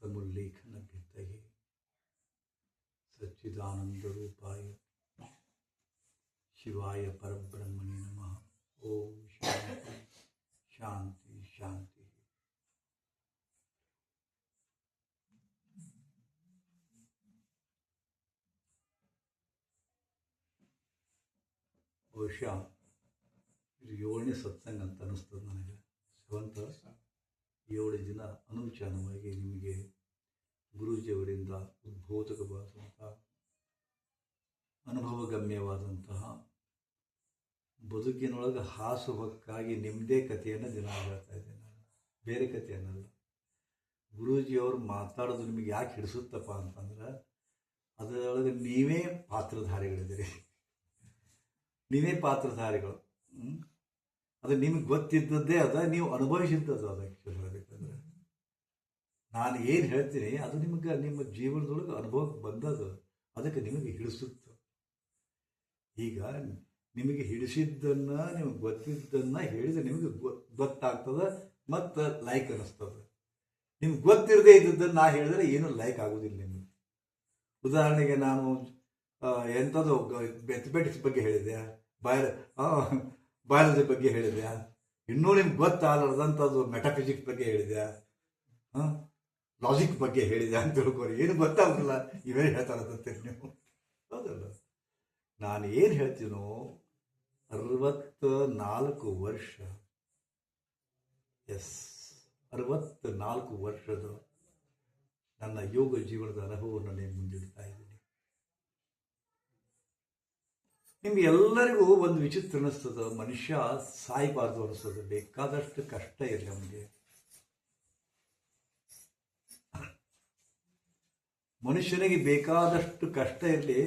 हस्तमुल्लेखनभित्तये सच्चिदानन्दरूपाय शिवाय परब्रह्मणे नमः। ओम शांति शांति शांति। ಬಹುಶಃ ಇದು 7ನೇ ಸತ್ಸಂಗ ಅಂತ ಅನ್ನಿಸ್ತದೆ ನನಗೆ. 7 ದಿನ ಅನುಚಾನವಾಗಿ ನಿಮಗೆ ಗುರೂಜಿಯವರಿಂದ ಉದ್ಬೋಧಕವಾದಂಥ ಅನುಭವಗಮ್ಯವಾದಂತಹ ಬದುಕಿನೊಳಗೆ ಹಾಸುಹೊಕ್ಕಾಗಿ ನಿಮ್ಮದೇ ಕಥೆಯನ್ನು ದಿನ ಹೇಳ್ತಾ ಇದ್ದೇನೆ. ನಾನು ಬೇರೆ ಕಥೆಯನ್ನಲ್ಲ. ಗುರೂಜಿಯವರು ಮಾತಾಡೋದು ನಿಮಗೆ ಯಾಕೆ ಹಿಡಿಸುತ್ತಪ್ಪ ಅಂತಂದ್ರೆ ಅದರೊಳಗೆ ನೀವೇ ಪಾತ್ರಧಾರಿಗಳಿದ್ದೀರಿ. ನೀವೇ ಪಾತ್ರಧಾರಿಗಳು. ಅದು ನಿಮಗೆ ಗೊತ್ತಿದ್ದದ್ದೇ ಅದ, ನೀವು ಅನುಭವಿಸಿದ್ದದು ಅದು. ಆ್ಯಕ್ಚುಲಿ ಹೇಳಬೇಕಂದ್ರೆ ನಾನು ಏನು ಹೇಳ್ತೀನಿ ಅದು ನಿಮಗೆ ನಿಮ್ಮ ಜೀವನದೊಳಗೆ ಅನುಭವಕ್ಕೆ ಬಂದದು, ಅದಕ್ಕೆ ನಿಮಗೆ ಹಿಡಿಸುತ್ತೆ. ಈಗ ನಿಮಗೆ ಹಿಡಿಸಿದ್ದನ್ನು, ನಿಮಗೆ ಗೊತ್ತಿದ್ದನ್ನು ಹೇಳಿದರೆ ನಿಮಗೆ ಗೊತ್ತಾಗ್ತದೆ ಮತ್ತು ಲೈಕ್ ಅನ್ನಿಸ್ತದೆ. ನಿಮ್ಗೆ ಗೊತ್ತಿರದೇ ಇದ್ದದ್ದನ್ನು ನಾ ಹೇಳಿದ್ರೆ ಏನೂ ಲೈಕ್ ಆಗೋದಿಲ್ಲ ನಿಮಗೆ. ಉದಾಹರಣೆಗೆ ನಾನು ಎಂಥದ್ದು ಮೆಥಮೆಟಿಕ್ಸ್ ಬಗ್ಗೆ ಹೇಳಿದೆ, ಬಯಾಲಜಿ ಬಗ್ಗೆ ಹೇಳಿದೆ, ಇನ್ನೂ ನಿಮ್ಗೆ ಗೊತ್ತಾಗಲಾರ್ದಂಥದ್ದು ಮೆಟಾಫಿಸಿಕ್ಸ್ ಬಗ್ಗೆ ಹೇಳಿದೆ, ಲಾಜಿಕ್ ಬಗ್ಗೆ ಹೇಳಿದೆ ಅಂತ ತಿಳ್ಕೊರಿ. ಏನು ಗೊತ್ತಾಗೋದಿಲ್ಲ, ಇವೇ ಹೇಳ್ತಾರಂತೀರಿ ನೀವು. ಹೌದಲ್ಲ? ನಾನು ಏನು ಹೇಳ್ತೀನೋ 64 ವರ್ಷ, 64 ವರ್ಷದ ನನ್ನ ಯೋಗ ಜೀವನದ ಅನುಭವವನ್ನು నేను ಮುಂದಿಡ್ತಾ ಇದ್ದೀನಿ. ನಿಮ್ಗೆ ಎಲ್ಲರಿಗೂ ಒಂದು ವಿಚಿತ್ರ ಅನ್ನಿಸ್ತದೆ, ಮನುಷ್ಯ ಸಾಯಬಾರ್ದು ಅನ್ನಿಸ್ತದೆ. ಬೇಕಾದಷ್ಟು ಕಷ್ಟ ಇರಲಿ ಅವನಿಗೆ. ಮನುಷ್ಯನಿಗೆ ಬೇಕಾದಷ್ಟು ಕಷ್ಟ ಇರಲಿ,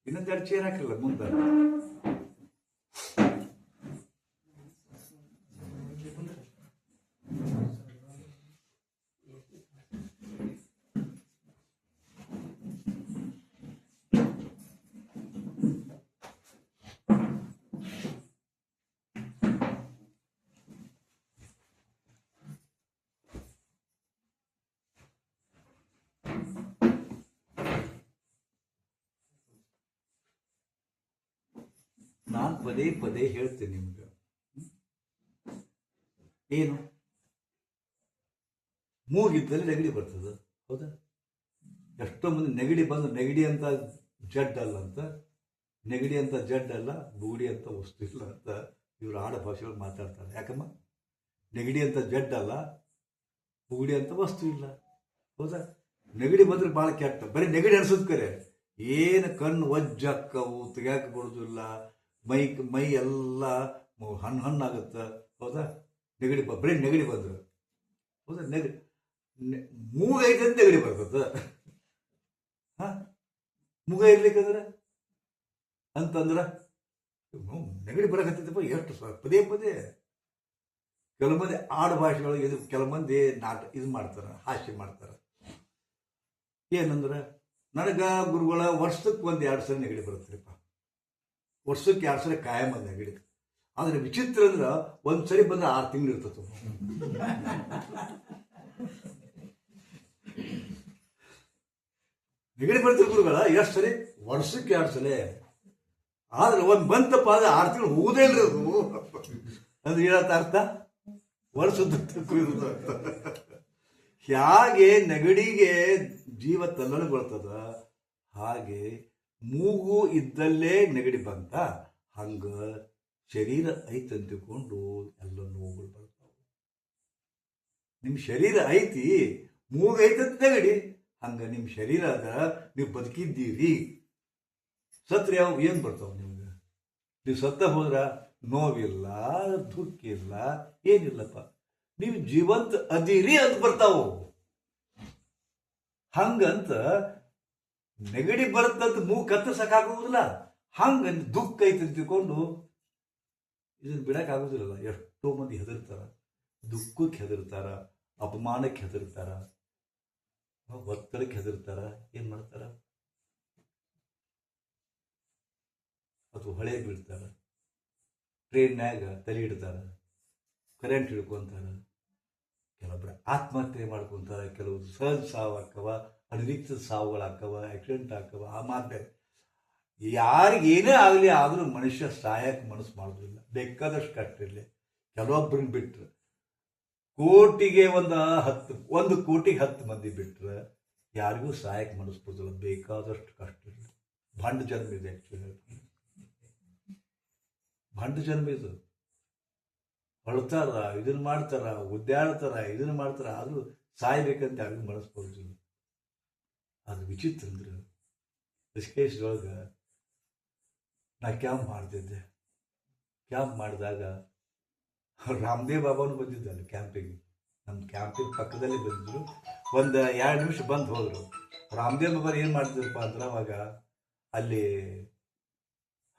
ಇನ್ನೊಂದು ಎರಡು ಚೇರ್ ಹಾಕಿಲ್ಲ ಮುಂದೆ. ನಾನು ಪದೇ ಪದೇ ಹೇಳ್ತೇನೆ ನಿಮ್ಗೆ, ಏನು ಮೂಗಿದ್ದಲ್ಲಿ ನೆಗಡಿ ಬರ್ತದೆ. ಹೌದಾ? ಎಷ್ಟೋ ಮಂದಿ ನೆಗಡಿ ಬಂದು ನೆಗಡಿ ಅಂತ ಜಡ್ ಅಲ್ಲ ಅಂತ, ನೆಗಡಿ ಅಂತ ಜಡ್ ಅಲ್ಲ, ಬೂಡಿ ಅಂತ ವಸ್ತು ಇಲ್ಲ ಅಂತ ಇವರು ಆಡ ಭಾಷೆಗಳು ಮಾತಾಡ್ತಾರೆ. ಯಾಕಮ್ಮ? ನೆಗಡಿ ಅಂತ ಜಡ್ ಅಲ್ಲ, ಬೂಡಿ ಅಂತ ವಸ್ತು ಇಲ್ಲ. ಹೌದಾ? ನೆಗಡಿ ಬಂದ್ರೆ ಭಾಳ ಕೆಟ್ಟ. ಬರೀ ನೆಗಡಿ ಅನ್ಸೋದ್ ಕರೆ, ಏನು ಕಣ್ಣು ಒಜ್ಜಕ್ಕವು, ತೆಗ್ಯಾಕೆ ಬರೋದಿಲ್ಲ, ಮೈ ಎಲ್ಲ ಹಣ್ಣಾಗುತ್ತೆ. ಹೌದಾ? ನೆಗಡಿ ಬರೀ ನೆಗಡಿ ಬಂದ್ರೆ. ಹೌದಾ? ಮೂಗೈತೆ ಅಂತ ನೆಗಡಿ ಬರ್ತದ. ಮೂಗ ಇರ್ಲಿಕ್ಕಂದ್ರೆ ಅಂತಂದ್ರೆ ನೆಗಡಿ ಬರಕತ್ತೈತಪ್ಪ. ಎಷ್ಟು ಪದೇ ಪದೇ ಕೆಲವು ಮಂದಿ ಆಡು ಭಾಷೆಗಳು, ಇದು ಕೆಲವು ಮಂದಿ ಇದು ಮಾಡ್ತಾರೆ, ಹಾಸ್ಯ ಮಾಡ್ತಾರೆ. ಏನಂದ್ರೆ ನನಗ ಗುರುಗಳ ವರ್ಷಕ್ಕೆ 1-2 ಸಲ ನೆಗಡಿ ಬರುತ್ತರಿಪ್ಪ. ವರ್ಷಕ್ಕೆ 2 ಸಲ ಕಾಯಂ ಬಂದ ನೆಗಡಿ. ಆದರೆ ವಿಚಿತ್ರ ಅಂದ್ರೆ ಒಂದ್ಸರಿ ಬಂದ್ರೆ 6 ತಿಂಗಳು ಇರ್ತದೆ. ನೆಗಡಿ ಬರ್ತಿರ್ ಗುರುಗಳ ಎಷ್ಟು ಸರಿ? ವರ್ಷಕ್ಕೆ 2 ಸಲ. ಆದ್ರೆ ಒಂದು ಬಂತಪ್ಪ ಆದ್ರೆ 6 ತಿಂಗಳು ಹೋಗೋದೇ ಇರೋದು ಅಂದ್ರೆ ಏನಂತ ಅರ್ಥ? ವರ್ಷದ ಹೇಗೆ ನೆಗಡಿಗೆ ಜೀವ ತಲ್ಲಣಗೊಳ್ತದ, ಹಾಗೆ ಮೂಗು ಇದ್ದಲ್ಲೇ ನೆಗಡಿ ಬಂತ, ಹಂಗ ಶರೀರ ಐತಂತಿಕೊಂಡು ಎಲ್ಲ ನೋವುಗಳು ಬರ್ತಾವ. ನಿಮ್ಮ ಶರೀರ ಐತಿ, ಮೂಗು ಐತಂತ ನೆಗಡಿ, ಹಂಗ ನಿಮ್ಮ ಶರೀರ ಅದ, ನೀವು ಬದುಕಿದ್ದೀರಿ. ಸತ್ರ ಯಾವ ಏನು ಬರ್ತಾವ ನಿಮ್ಗೆ? ನೀವು ಸತ್ತ ಹೋದ್ರ ನೋವಿಲ್ಲ, ದುಃಖ ಇಲ್ಲ, ಏನಿಲ್ಲಪ್ಪ. ನೀವು ಜೀವಂತ ಅದಿರಿ ಅಂತ ಬರ್ತಾವು. ಹಂಗಂತ ನೆಗಡಿ ಬರುತ್ತಂತ ಮೂಗು ಕತ್ತರಿಸಕ್ಕಾಗುವುದಿಲ್ಲ. ಹಂಗ ದುಃಖ ಐತೆ ತಿಳ್ಕೊಂಡು ಇದನ್ನು ಬಿಡಕ್ಕಾಗೋದಿಲ್ಲ. ಎಷ್ಟೋ ಮಂದಿ ಹೆದರ್ತಾರ, ದುಃಖಕ್ಕೆ ಹೆದರ್ತಾರ, ಅಪಮಾನಕ್ಕೆ ಹೆದರ್ತಾರ, ಒತ್ತಡಕ್ಕೆ ಹೆದರ್ತಾರ. ಏನ್ ಮಾಡ್ತಾರ? ಅಥವಾ ಹೊಳೆ ಬೀಳ್ತಾರ. ಟ್ರೈನ್ಯಾಗ ತಲೆ ಇಡ್ತಾರೆ, ಕರೆಂಟ್ ಹಿಡ್ಕೊತಾರೆ, ಕೆಲವೊಬ್ಬರು ಆತ್ಮಹತ್ಯೆ ಮಾಡ್ಕೊತಾರೆ, ಕೆಲವರು ಸಹಜ ಸಾವು ಆಕ್ಕವ, ಅನಿರೀಕ್ಷಿತ ಸಾವುಗಳಾಕ್ಕವ, ಆಕ್ಸಿಡೆಂಟ್ ಆಕ್ಕವ. ಆ ಮಾತು ಯಾರಿಗೇನೇ ಆಗಲಿ ಆದರೂ ಮನುಷ್ಯ ಸಾಯಕ್ಕೆ ಮನಸ್ಸು ಮಾಡೋದಿಲ್ಲ, ಬೇಕಾದಷ್ಟು ಕಷ್ಟ ಇರಲಿ. ಕೆಲವೊಬ್ಬರನ್ನ ಬಿಟ್ಟರೆ ಕೋಟಿಗೆ ಒಂದು ಕೋಟಿಗೆ 10 ಮಂದಿ ಬಿಟ್ಟರೆ ಯಾರಿಗೂ ಸಾಯಕ್ಕೆ ಮನಸ್ಸು ಬರೋದಿಲ್ಲ, ಬೇಕಾದಷ್ಟು ಕಷ್ಟ ಇರಲಿ. ಭಂಡ ಜನ್ಮ ಇದೆ, ಆ್ಯಕ್ಚುಲಿ ಭಂಡ ಜನ್ಮ ಇದು. ಹೊಳ್ತಾರ, ಇದನ್ನು ಮಾಡ್ತಾರ, ಉದ್ದಾಡ್ತಾರ, ಇದನ್ನು ಮಾಡ್ತಾರ, ಆದರೂ ಸಾಯ್ಬೇಕಂತ ಯಾರಿಗೂ ಮನಸ್ಸು ಬರೋದಿಲ್ಲ. ಅದು ವಿಚಿತ್ರ ಅಂದ್ರೆ ಋಷಿಕೇಶ್ದೊಳಗೆ ನಾ ಕ್ಯಾಂಪ್ ಮಾಡ್ತಿದ್ದೆ. ಕ್ಯಾಂಪ್ ಮಾಡಿದಾಗ ರಾಮದೇವ್ ಬಾಬಾನು ಬಂದಿದ್ದಲ್ಲಿ ಕ್ಯಾಂಪಿಗೆ. ನಮ್ಮ ಕ್ಯಾಂಪಿನ ಪಕ್ಕದಲ್ಲಿ ಬಂದಿದ್ರು. 1-2 ನಿಮಿಷ ಬಂದು ಹೋದರು. ರಾಮದೇವ್ ಬಾಬಾ ಏನು ಮಾಡ್ತಿದ್ರಪ್ಪ ಅಂದ್ರೆ ಅವಾಗ ಅಲ್ಲಿ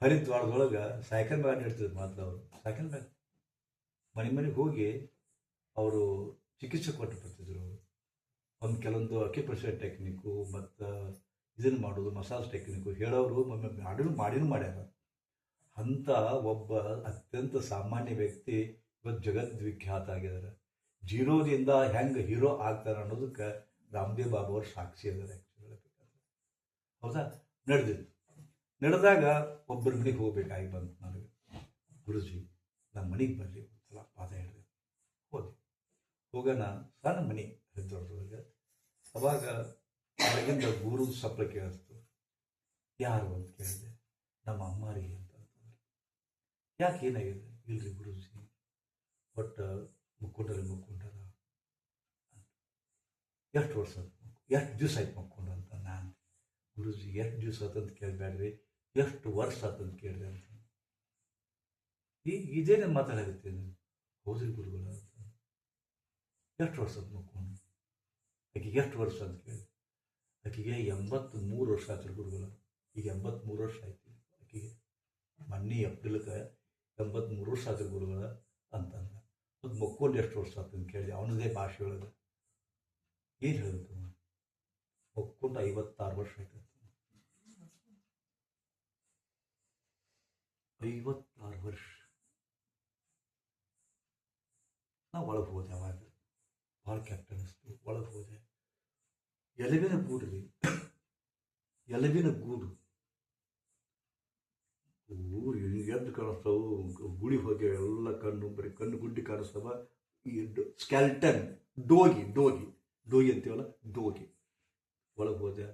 ಹರಿದ್ವಾರದೊಳಗೆ ಸೈಕಲ್ ಬ್ಯಾಗ್ ಇಡ್ತಿದ್ರು. ಮಾತ್ರ ಅವರು ಸೈಕಲ್ ಬ್ಯಾಗ್ ಮನೆಗೆ ಹೋಗಿ ಅವರು ಚಿಕಿತ್ಸೆ ಕೊಟ್ಟು ಬರ್ತಿದ್ರು. ಕೆಲವೊಂದು ಅಕ್ಯುಪ್ರೆಷರ್ ಟೆಕ್ನಿಕ್ಕು ಮತ್ತು ಇದನ್ನು ಮಾಡೋದು, ಮಸಾಜ್ ಟೆಕ್ನಿಕ್ಕು ಹೇಳೋರು ಮಾಡಿನೂ ಮಾಡ್ಯಾರ. ಅಂಥ ಒಬ್ಬ ಅತ್ಯಂತ ಸಾಮಾನ್ಯ ವ್ಯಕ್ತಿ ಇವತ್ತು ಜಗದ್ವಿಖ್ಯಾತ ಆಗಿದ್ದಾರೆ. ಜೀರೋದಿಂದ ಹೆಂಗೆ ಹೀರೋ ಆಗ್ತಾರೆ ಅನ್ನೋದಕ್ಕೆ ರಾಮದೇವ್ ಬಾಬಾ ಅವರು ಸಾಕ್ಷಿ ಇದ್ದಾರೆ. ಹೌದಾ? ನಡೆದಾಗ ಒಬ್ಬರ ಮನೆಗೆ ಹೋಗ್ಬೇಕಾಗಿ ಬಂತು ನನಗೆ. ಗುರುಜಿ ನಮ್ಮ ಮನೆಗೆ ಬರಲಿ ಒಂದ್ಸಲ ಪಾದ ಹಿಡಿದೆ. ಹೋಗೋಣ. ಸಣ್ಣ ಮನೆ ಹರಿದ್ವಾರದೊಳಗೆ. ಅವಾಗ ಒಳಗಿಂದ ಗುರುದು ಸಪ್ಲ ಕೇಳಿಸ್ತು. ಯಾರು ಅಂತ ಕೇಳಿದೆ. ನಮ್ಮ ಅಮ್ಮಾರಿಗೆ ಅಂತ ಅಂತಂದ್ರೆ. ಯಾಕೆ ಏನಾಗಿದೆ? ಇಲ್ರಿ ಗುರುಜಿ, ಒಟ್ಟು ಮುಕ್ಕೊಂಡಾರ ಎಷ್ಟು ವರ್ಷ ಎಷ್ಟು ದಿವಸ ಆಯ್ತು ಮಕ್ಕೊಂಡು ಅಂತ. ನಾನು ಗುರುಜಿ ಎಷ್ಟು ದಿವಸ ಆತಂತ ಕೇಳಬೇಡ್ರಿ, ಎಷ್ಟು ವರ್ಷ ಆತಂತ ಕೇಳಿದೆ ಅಂತ. ಈಗ ಇದೇನೇ ಮಾತಾಡಾಗುತ್ತೆ. ಹೌದ್ರಿ ಗುರುಗಳ ಅಂತ. ಎಷ್ಟು ವರ್ಷ ಮಕ್ಕೊಂಡು? ಆಕೆಗೆ ಎಷ್ಟು ವರ್ಷ ಅಂತ ಕೇಳಿದೆ. ಆಕೆಗೆ 83 ವರ್ಷ ಆಯ್ತು ಗುರುಗಳ. ಈಗ 83 ವರ್ಷ ಆಯ್ತು ಆಕೆಗೆ. ಮೊನ್ನೆ ಏಪ್ರಿಲ್ಗೆ 83 ವರ್ಷ ಆಯ್ತು ಗುರುಗಳ ಅಂತಂದ. ಮತ್ತು ಮಕ್ಕೊಂಡು ಎಷ್ಟು ವರ್ಷ ಆತಂತ ಕೇಳಿದೆ. ಅವನದೇ ಭಾಷೆ ಒಳಗೆ ಏನು ಹೇಳಿತು? ಮಕ್ಕೊಂಡು 56 ವರ್ಷ ಆಯ್ತು. 56 ವರ್ಷ. ನಾವು ಒಳಗೆ ಹೋದೆ. ಅವಾಗ ಭಾಳ ಕೆಟ್ಟ ಅನ್ನಿಸ್ತು. ಒಳಗೆ ಹೋದೆ. ಎಲವಿನ ಗೂಡ್ರಿ, ಎಲವಿನ ಗೂಡು. ಊರು ಎದ್ದು ಕಾಣಿಸ್ತಾವು. ಗುಡಿ ಹೋಗಿ ಎಲ್ಲ ಬರೀ ಕಣ್ಣು ಗುಡ್ಡಿ ಕಾಣಿಸ್ತವ. ಈ ಸ್ಕ್ಯಾಲ್ಟನ್ ಡೋಗಿ ಅಂತೀವಲ್ಲ, ಡೋಗಿ. ಒಳಗೆ ಹೋದೆ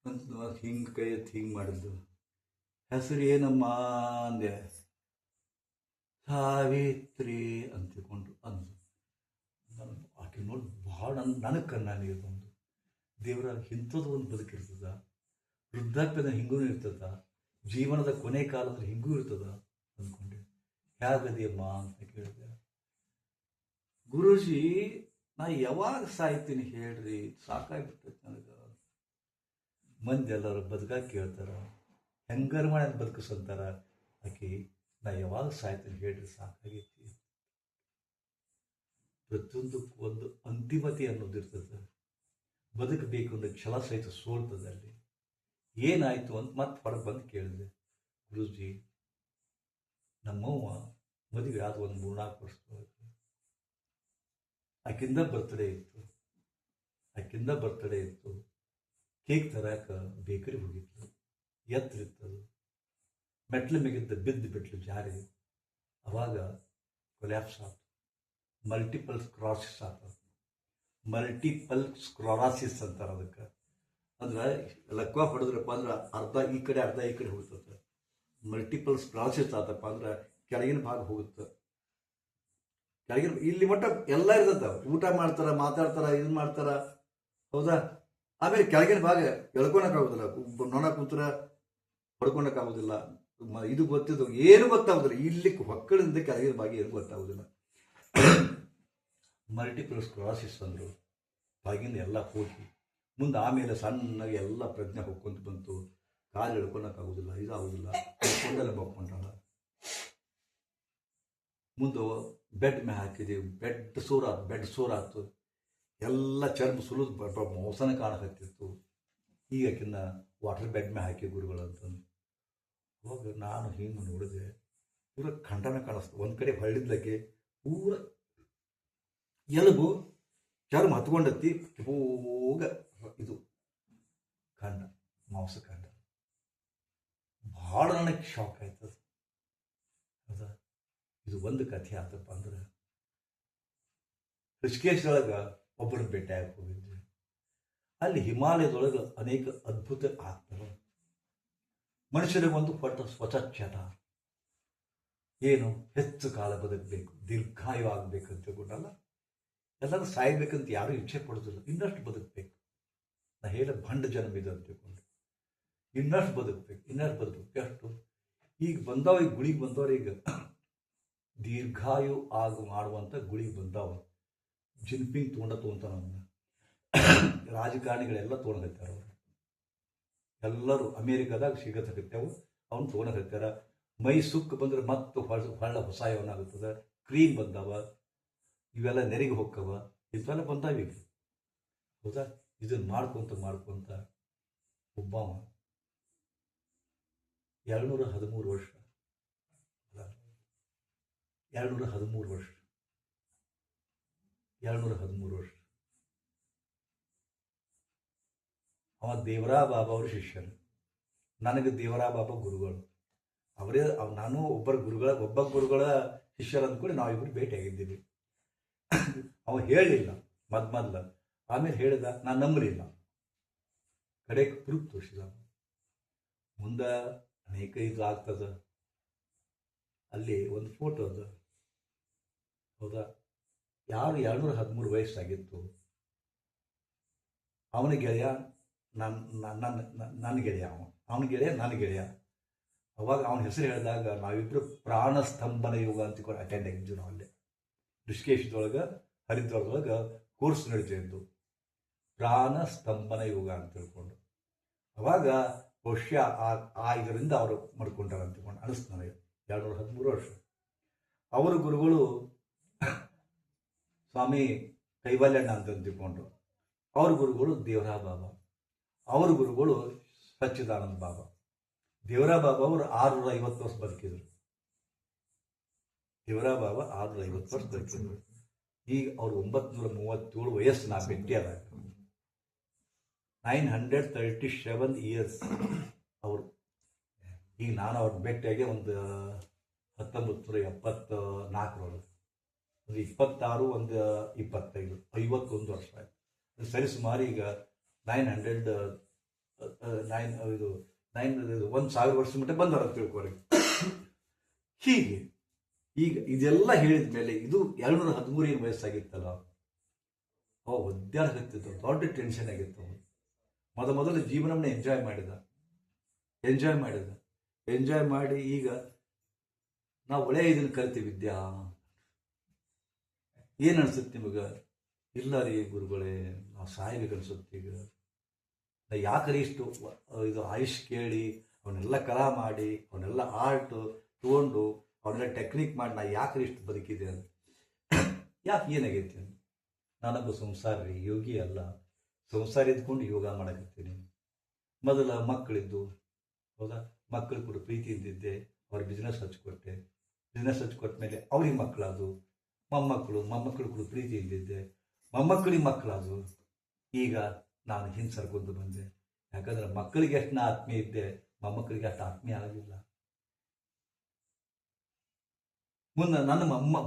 ಅಂತ ಹಿಂಗೆ ಕೈ ಎತ್ತಿ ಹಿಂಗೆ ಮಾಡಿದ್ದು. ಹೆಸರು ಏನಮ್ಮ ಅಂದೆ. ಸಾವಿತ್ರಿ ಅಂತ ತಿಳ್ಕೊಂಡು ಅಂದು. ಆಕೆ ನೋಡಿ ಭಾಳ ನನಗೆ ಕಣ್ಣಾನಿಗೆ ಬಂದು, ದೇವರ ಇಂಥದ್ದು ಒಂದು ಬದುಕಿರ್ತದ, ವೃದ್ಧಾಪ್ಯದ ಹಿಂಗೂ ಇರ್ತದ, ಜೀವನದ ಕೊನೆ ಕಾಲದಲ್ಲಿ ಹಿಂಗೂ ಇರ್ತದ ಅಂದ್ಕೊಂಡೆ. ಹೇಗದಿಯಮ್ಮ ಅಂತ ಕೇಳಿದೆ. ಗುರೂಜಿ ನಾ ಯಾವಾಗ ಸಾಯ್ತೀನಿ ಹೇಳ್ರಿ, ಸಾಕಾಗ್ಬಿಟ್ಟೈತೆ ನನಗೆ. ಮಂದಿ ಎಲ್ಲರೂ ಬದುಕಾಗಿ ಕೇಳ್ತಾರ, ಹೆಂಗಾರು ಮಾಡಿ ಅದು ಬದುಕಿಸಂತಾರ. ಆಕೆ ನಾ ಯಾವಾಗ ಸಾಯ್ತೀನಿ ಹೇಳ್ರಿ, ಸಾಕಾಗೈತಿ. ಪ್ರತಿಯೊಂದಕ್ಕೂ ಒಂದು ಅಂತಿಮತೆ ಅನ್ನೋದಿರ್ತದೆ. ಬದುಕಬೇಕು ಅಂದ್ರೆ ಛಲ ಸಹಿತ ಸೋಲ್ತದೆ. ಅಲ್ಲಿ ಏನಾಯಿತು ಅಂತ ಮತ್ತೆ ಹೊರಗೆ ಬಂದು ಕೇಳಿದೆ. ಗುರೂಜಿ ನಮ್ಮವ್ವ ಮದುವೆ ಆದ ಒಂದು 3-4 ವರ್ಷದೊಳಗೆ ಆಕಿಂದ ಬರ್ತಡೇ ಇತ್ತು. ಕೇಕ್ ತರಕ ಬೇಕರಿ ಹೋಗಿತ್ತು. ಎತ್ತರಿತ್ತದು. ಮೆಟ್ಲ ಮೇಗಿದ್ದ ಬಿಟ್ಟು ಜಾರಿ. ಅವಾಗ ಕೊಲ್ಯಾಪ್ಸ್ ಆಯ್ತು. ಮಲ್ಟಿಪಲ್ ಸ್ಕ್ರಾಸಿಸ್ ಆಗ್ತದೆ. ಮಲ್ಟಿಪಲ್ ಸ್ಕ್ರಾರಾಸಿಸ್ ಅಂತಾರೆ ಅದಕ್ಕೆ. ಅಂದ್ರೆ ಲಕ್ವ ಹೊಡೆದ್ರಪ್ಪ ಅಂದ್ರೆ ಅರ್ಧ ಈ ಕಡೆ ಅರ್ಧ ಈ ಕಡೆ ಹೋಗ್ತದೆ. ಮಲ್ಟಿಪಲ್ ಸ್ಕ್ರಾಸಿಸ್ ಆತಪ್ಪ ಅಂದ್ರೆ ಕೆಳಗಿನ ಭಾಗ ಹೋಗುತ್ತೆ. ಕೆಳಗಿನ ಇಲ್ಲಿ ಮಟ್ಟ ಎಲ್ಲ ಇರ್ತದೆ. ಊಟ ಮಾಡ್ತಾರ, ಮಾತಾಡ್ತಾರ, ಇದನ್ನ ಮಾಡ್ತಾರ. ಹೌದಾ? ಆಮೇಲೆ ಕೆಳಗಿನ ಭಾಗ ಎಳ್ಕೊಳಕ್ಕಾಗೋದಿಲ್ಲ. ನೊಣ ಕೂತ್ರ ಹೊಡ್ಕೊಳಕ್ಕಾಗೋದಿಲ್ಲ. ಇದು ಗೊತ್ತಿದ್ದು ಏನು ಗೊತ್ತಾಗೋದಿಲ್ಲ. ಇಲ್ಲಿ ಹೊಕ್ಕಳಿಂದ ಕೆಳಗಿನ ಭಾಗ ಏನು ಗೊತ್ತಾಗೋದಿಲ್ಲ. ಮಲ್ಟಿಪಲ್ ಸ್ಕ್ರಾಸಿಸ್ ಅಂದರು. ಬಾಗಿಂದ ಎಲ್ಲ ಹೋಗಿ ಮುಂದೆ ಆಮೇಲೆ ಸಣ್ಣಗೆ ಎಲ್ಲ ಪ್ರಜ್ಞೆ ಹೋಗ್ಕೊಂತ ಬಂತು. ಕಾಲು ಎಳ್ಕೊಳಕ್ಕಾಗೋದಿಲ್ಲ, ಇದಾಗೋದಿಲ್ಲ. ಹೊಡ್ಕೊಂಡೆಲ್ಲ ಬಕ್ಕೊಂಡಾಳ. ಮುಂದೆ ಬೆಡ್ ಮೇಲೆ ಹಾಕಿದೀವಿ. ಬೆಡ್ ಸೋರಾತು. ಎಲ್ಲ ಚರ್ಮ ಸುಲಿದು ಮೋಸನ ಕಾಣಕತ್ತಿತ್ತು. ಈಗ ಆಕಿನ್ನ ವಾಟರ್ ಬೆಡ್ ಮೇಲೆ ಹಾಕಿ ಗುರುಗಳು ಅಂತಂದು. ಅವಾಗ ನಾನು ಹಿಂಗೆ ನೋಡಿದೆ, ಪೂರ ಖಂಡನ ಕಾಣಿಸ್ತು. ಒಂದು ಕಡೆ ಹಳ್ಳಿದ್ಲಕ್ಕೆ ಪೂರ ಎಲುಬು ಚರ್ಮ ಹತ್ಕೊಂಡತ್ತಿ, ಹೋಗ ಇದು ಖಂಡ, ಮಾಂಸ ಖಂಡ. ಭಾಳ ನನಗೆ ಶಾಕ್ ಆಯ್ತದ. ಹೌದಾ, ಇದು ಒಂದು ಕಥೆ ಆತಪ್ಪ ಅಂದ್ರೆ ಋಷಿಕೇಶದೊಳಗೆ ಒಬ್ಬರನ್ನ ಭೇಟಿಯಾಗಿ ಹೋಗಿದ್ವಿ. ಅಲ್ಲಿ ಹಿಮಾಲಯದೊಳಗೆ ಅನೇಕ ಅದ್ಭುತ ಆಗ್ತವೆ. ಮನುಷ್ಯನಿಗೆ ಒಂದು ಸ್ವಚ್ಛತ, ಏನು ಹೆಚ್ಚು ಕಾಲ ಬದುಕಬೇಕು, ದೀರ್ಘಾಯು ಆಗಬೇಕಂತ ತಿಳ್ಕೊಂಡಲ್ಲ. ಎಲ್ಲರೂ ಸಾಯ್ಬೇಕಂತ ಯಾರೂ ಇಚ್ಛೆ ಪಡೋದಿಲ್ಲ, ಇನ್ನಷ್ಟು ಬದುಕಬೇಕು. ನಾ ಹೇಳ ಭಂಡ ಜನ್ಮ ಇದೆ ಅಂತ ತಿಳ್ಕೊಂಡು ಇನ್ನಷ್ಟು ಬದುಕಬೇಕು. ಎಷ್ಟು ಈಗ ಬಂದವ, ಈಗ ಗುಳಿಗೆ ಬಂದವ್ರು, ಈಗ ದೀರ್ಘಾಯು ಮಾಡುವಂಥ ಗುಳಿಗೆ ಬಂದವ. ಜಿನ್ಪಿಂಗ್ ತೊಗೊಂತಾನ ಅವನ್ನ, ರಾಜಕಾರಣಿಗಳೆಲ್ಲ ತೊಗೊಂಡಾರ. ಅವರು ಎಲ್ಲರೂ ಅಮೇರಿಕಾದಾಗ ಸಿಗತ್ತವು, ಅವ್ನು ತೊಗೊಂಡಾರ. ಮೈ ಸುಕ್ಕ ಬಂದ್ರೆ ಮತ್ತೆ ಹೊಸ ಅವನಾಗುತ್ತದೆ. ಕ್ರೀಮ್ ಬಂದವ, ಇವೆಲ್ಲ ನೆರಿಗೆ ಹೋಕ್ಕವ, ಇಂಥವೆಲ್ಲ ಬಂದಾವ ಈಗ. ಹೌದಾ, ಇದನ್ನು ಮಾಡ್ಕೊಂತ ಒಬ್ಬವ 213 ವರ್ಷ 213 ವರ್ಷ ಅವ ದೇವರಾ ಬಾಬಾ ಅವ್ರ ಶಿಷ್ಯರು. ನನಗೆ ದೇವರಾ ಬಾಬಾ ಗುರುಗಳು. ಅವರೇ ನಾನು ಒಬ್ಬ ಗುರುಗಳ ಶಿಷ್ಯರು ಅಂದ್ಕೊಂಡು ನಾವಿಬ್ಬರು ಭೇಟಿಯಾಗಿದ್ದೀವಿ. ಅವ ಹೇಳಲಿಲ್ಲ ಮೊದ್ಲ, ಆಮೇಲೆ ಹೇಳಿದ, ನಾನು ನಂಬಲಿಲ್ಲ. ಕಡೆಗೆ ಪ್ರೂಫ್ ತೋರಿಸಿದ. ಮುಂದೆ ಅನೇಕ ಇದು ಆಗ್ತದ. ಅಲ್ಲಿ ಒಂದು ಫೋಟೋ ಅದ. ಹೌದಾ, ಯಾರು 213 ವಯಸ್ಸಾಗಿತ್ತು, ಅವನ ಗೆಳೆಯ ನನ್ನ ಗೆಳೆಯ, ಅವನ ಗೆಳೆಯ ನನ್ನ ಗೆಳೆಯ. ಅವಾಗ ಅವನ ಹೆಸರು ಹೇಳಿದಾಗ ನಾವಿಬ್ಬರು ಪ್ರಾಣ ಸ್ತಂಭನ ಯೋಗ ಅಂತ ಅಟೆಂಡ್ ಆಗಿದ್ವಿ. ನಾವು ಅಲ್ಲೇ ಋಷಿಕೇಶದೊಳಗೆ, ಹರಿದ್ವಾರದೊಳಗೆ ಕೋರ್ಸ್ ನಡೀತಿದ್ದು ಪ್ರಾಣ ಸ್ತಂಭನ ಯೋಗ ಅಂತ ತಿಳ್ಕೊಂಡು. ಅವಾಗ ಬಹುಶಃ ಆ ಇದರಿಂದ ಅವರು ಮಾಡ್ಕೊಂಡಾರ ಅಂತ ತಿಳ್ಕೊಂಡು ಅನಿಸ್ತು ನನಗೆ. 213 ವರ್ಷ. ಅವರ ಗುರುಗಳು ಸ್ವಾಮಿ ಕೈವಲ್ಯಣ್ಣ ಅಂತ ತಿಳ್ಕೊಂಡು, ಅವ್ರ ಗುರುಗಳು ದೇವರಾ ಬಾಬಾ, ಅವ್ರ ಗುರುಗಳು ಸಚ್ಚಿದಾನಂದ ಬಾಬಾ. ದೇವರಾ ಬಾಬಾ ಅವರು 650 ವರ್ಷ ಬದುಕಿದ್ರು. ದೇವರಾ ಬಾಬಾ 650 ವರ್ಷ ಬದುಕಿದ್ರು. ಈಗ ಅವ್ರು 937 ವಯಸ್ಸು ನಾ ಭೇಟಿಯಾದಾಗ 937 ಇಯರ್ಸ್ ಅವರು. ಈಗ ನಾನು ಅವ್ರ ಭೇಟಿಯಾಗಿ ಒಂದು 1974 ಒಂದು 26, ಒಂದು 25, 51 ವರ್ಷ ಆಯ್ತು. ಸರಿ ಸುಮಾರು ಈಗ 1,000 ವರ್ಷ ಮಟ್ಟ ಬಂದವರ ತಿಳ್ಕೊರಿ. ಹೀಗೆ ಈಗ ಇದೆಲ್ಲ ಹೇಳಿದ ಮೇಲೆ ಇದು 213 ವಯಸ್ಸಾಗಿತ್ತಲ್ಲ, ಅವ ಒದ್ದಾಡಕತ್ತಿತ್ತು, ದೊಡ್ಡ ಟೆನ್ಷನ್ ಆಗಿತ್ತು. ಮೊದಲು ಜೀವನವನ್ನ ಎಂಜಾಯ್ ಮಾಡಿ ಈಗ ನಾವು ಒಳ್ಳೆ ಇದನ್ನು ಕಲಿತೀವಿ. ವಿದ್ಯಾ ಏನು ಅನ್ಸುತ್ತೆ ನಿಮಗೆ? ಇಲ್ಲ ರೀ ಗುರುಗಳೇ, ನಾವು ಸಾಯ್ಬೇಕು ಅನ್ಸುತ್ತೆ. ಈಗ ನಾ ಯಾಕರಿ ಇಷ್ಟು ಇದು ಆಯುಷ್ ಕೇಳಿ ಅವನ್ನೆಲ್ಲ ಕಲಾ ಮಾಡಿ ಅವನ್ನೆಲ್ಲ ಆರ್ಟ್ ತೊಗೊಂಡು ಅವನ್ನೆಲ್ಲ ಟೆಕ್ನಿಕ್ ಮಾಡಿ ನಾ ಯಾಕರಿ ಇಷ್ಟು ಬದುಕಿದೆ ಅಂತ. ಯಾಕೆ ಏನಾಗೈತಿ? ನಾನೊಬ್ಬ ಸಂಸಾರಿ, ಯೋಗಿ ಅಲ್ಲ. ಸಂಸಾರ ಇದ್ಕೊಂಡು ಯೋಗ ಮಾಡಕತ್ತೀನಿ. ಮೊದಲ ಮಕ್ಕಳಿದ್ದು, ಹೌದಾ, ಮಕ್ಕಳು ಕೂಡ ಪ್ರೀತಿ ಇದ್ದಿದ್ದೆ. ಅವ್ರ ಬಿಸ್ನೆಸ್ ಹಚ್ಕೊಟ್ಟೆ ಮೇಲೆ ಅವ್ರಿಗೆ ಮಕ್ಕಳಾದು, ಮೊಮ್ಮಕ್ಕಳು ಕೂಡ ಪ್ರೀತಿ ಇದ್ದಿದ್ದೆ. ಮೊಮ್ಮಕ್ಕಳಿಗೆ ಮಕ್ಕಳಾದು. ಈಗ ನಾನು ಹಿಂಸರ್ಕೊಂಡು ಬಂದೆ. ಯಾಕಂದ್ರೆ ಮಕ್ಕಳಿಗೆ ಎಷ್ಟು ನಾ ಆತ್ಮೀಯ ಇದ್ದೆ, ಮೊಮ್ಮಕ್ಕಳಿಗೆ ಅಷ್ಟು ಆತ್ಮೀಯ ಆಗಲಿಲ್ಲ. ಮುಂದೆ ನನ್ನ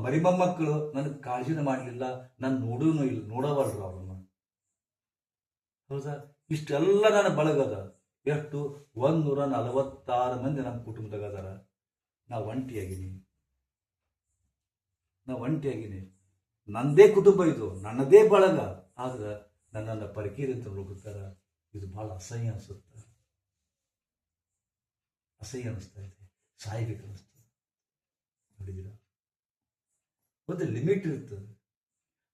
ಬರೀ ಮೊಮ್ಮಕ್ಕಳು ನನಗೆ ಕಾಳಜಿನ ಮಾಡಲಿಲ್ಲ, ನಾನು ನೋಡವಲ್ರು ಅವ್ರನ್ನ. ಹೌದಾ, ಇಷ್ಟೆಲ್ಲ ನನ್ನ ಬಳಗದ. ಎಷ್ಟು? 146 ಮಂದಿ ನಮ್ಮ ಕುಟುಂಬದಾಗ ಅದಾರ. ನಾ ಒಂಟಿಯಾಗಿನಿ. ನನ್ನದೇ ಕುಟುಂಬ ಇದು, ನನ್ನದೇ ಬಳಗ. ಆದ್ರೆ ನನ್ನನ್ನು ಪರಕೀರಿ ಅಂತ ಹೋಗುತ್ತಾರ. ಇದು ಭಾಳ ಅಸಹ್ಯ ಅನಿಸುತ್ತೆ. ಅನಿಸ್ತಾ ಇದೆ. ಸಾಯ್ಬೇಕು ಅನಿಸ್ತದೆ. ನೋಡಿದಿರ, ಒಂದು ಲಿಮಿಟ್ ಇರ್ತದೆ.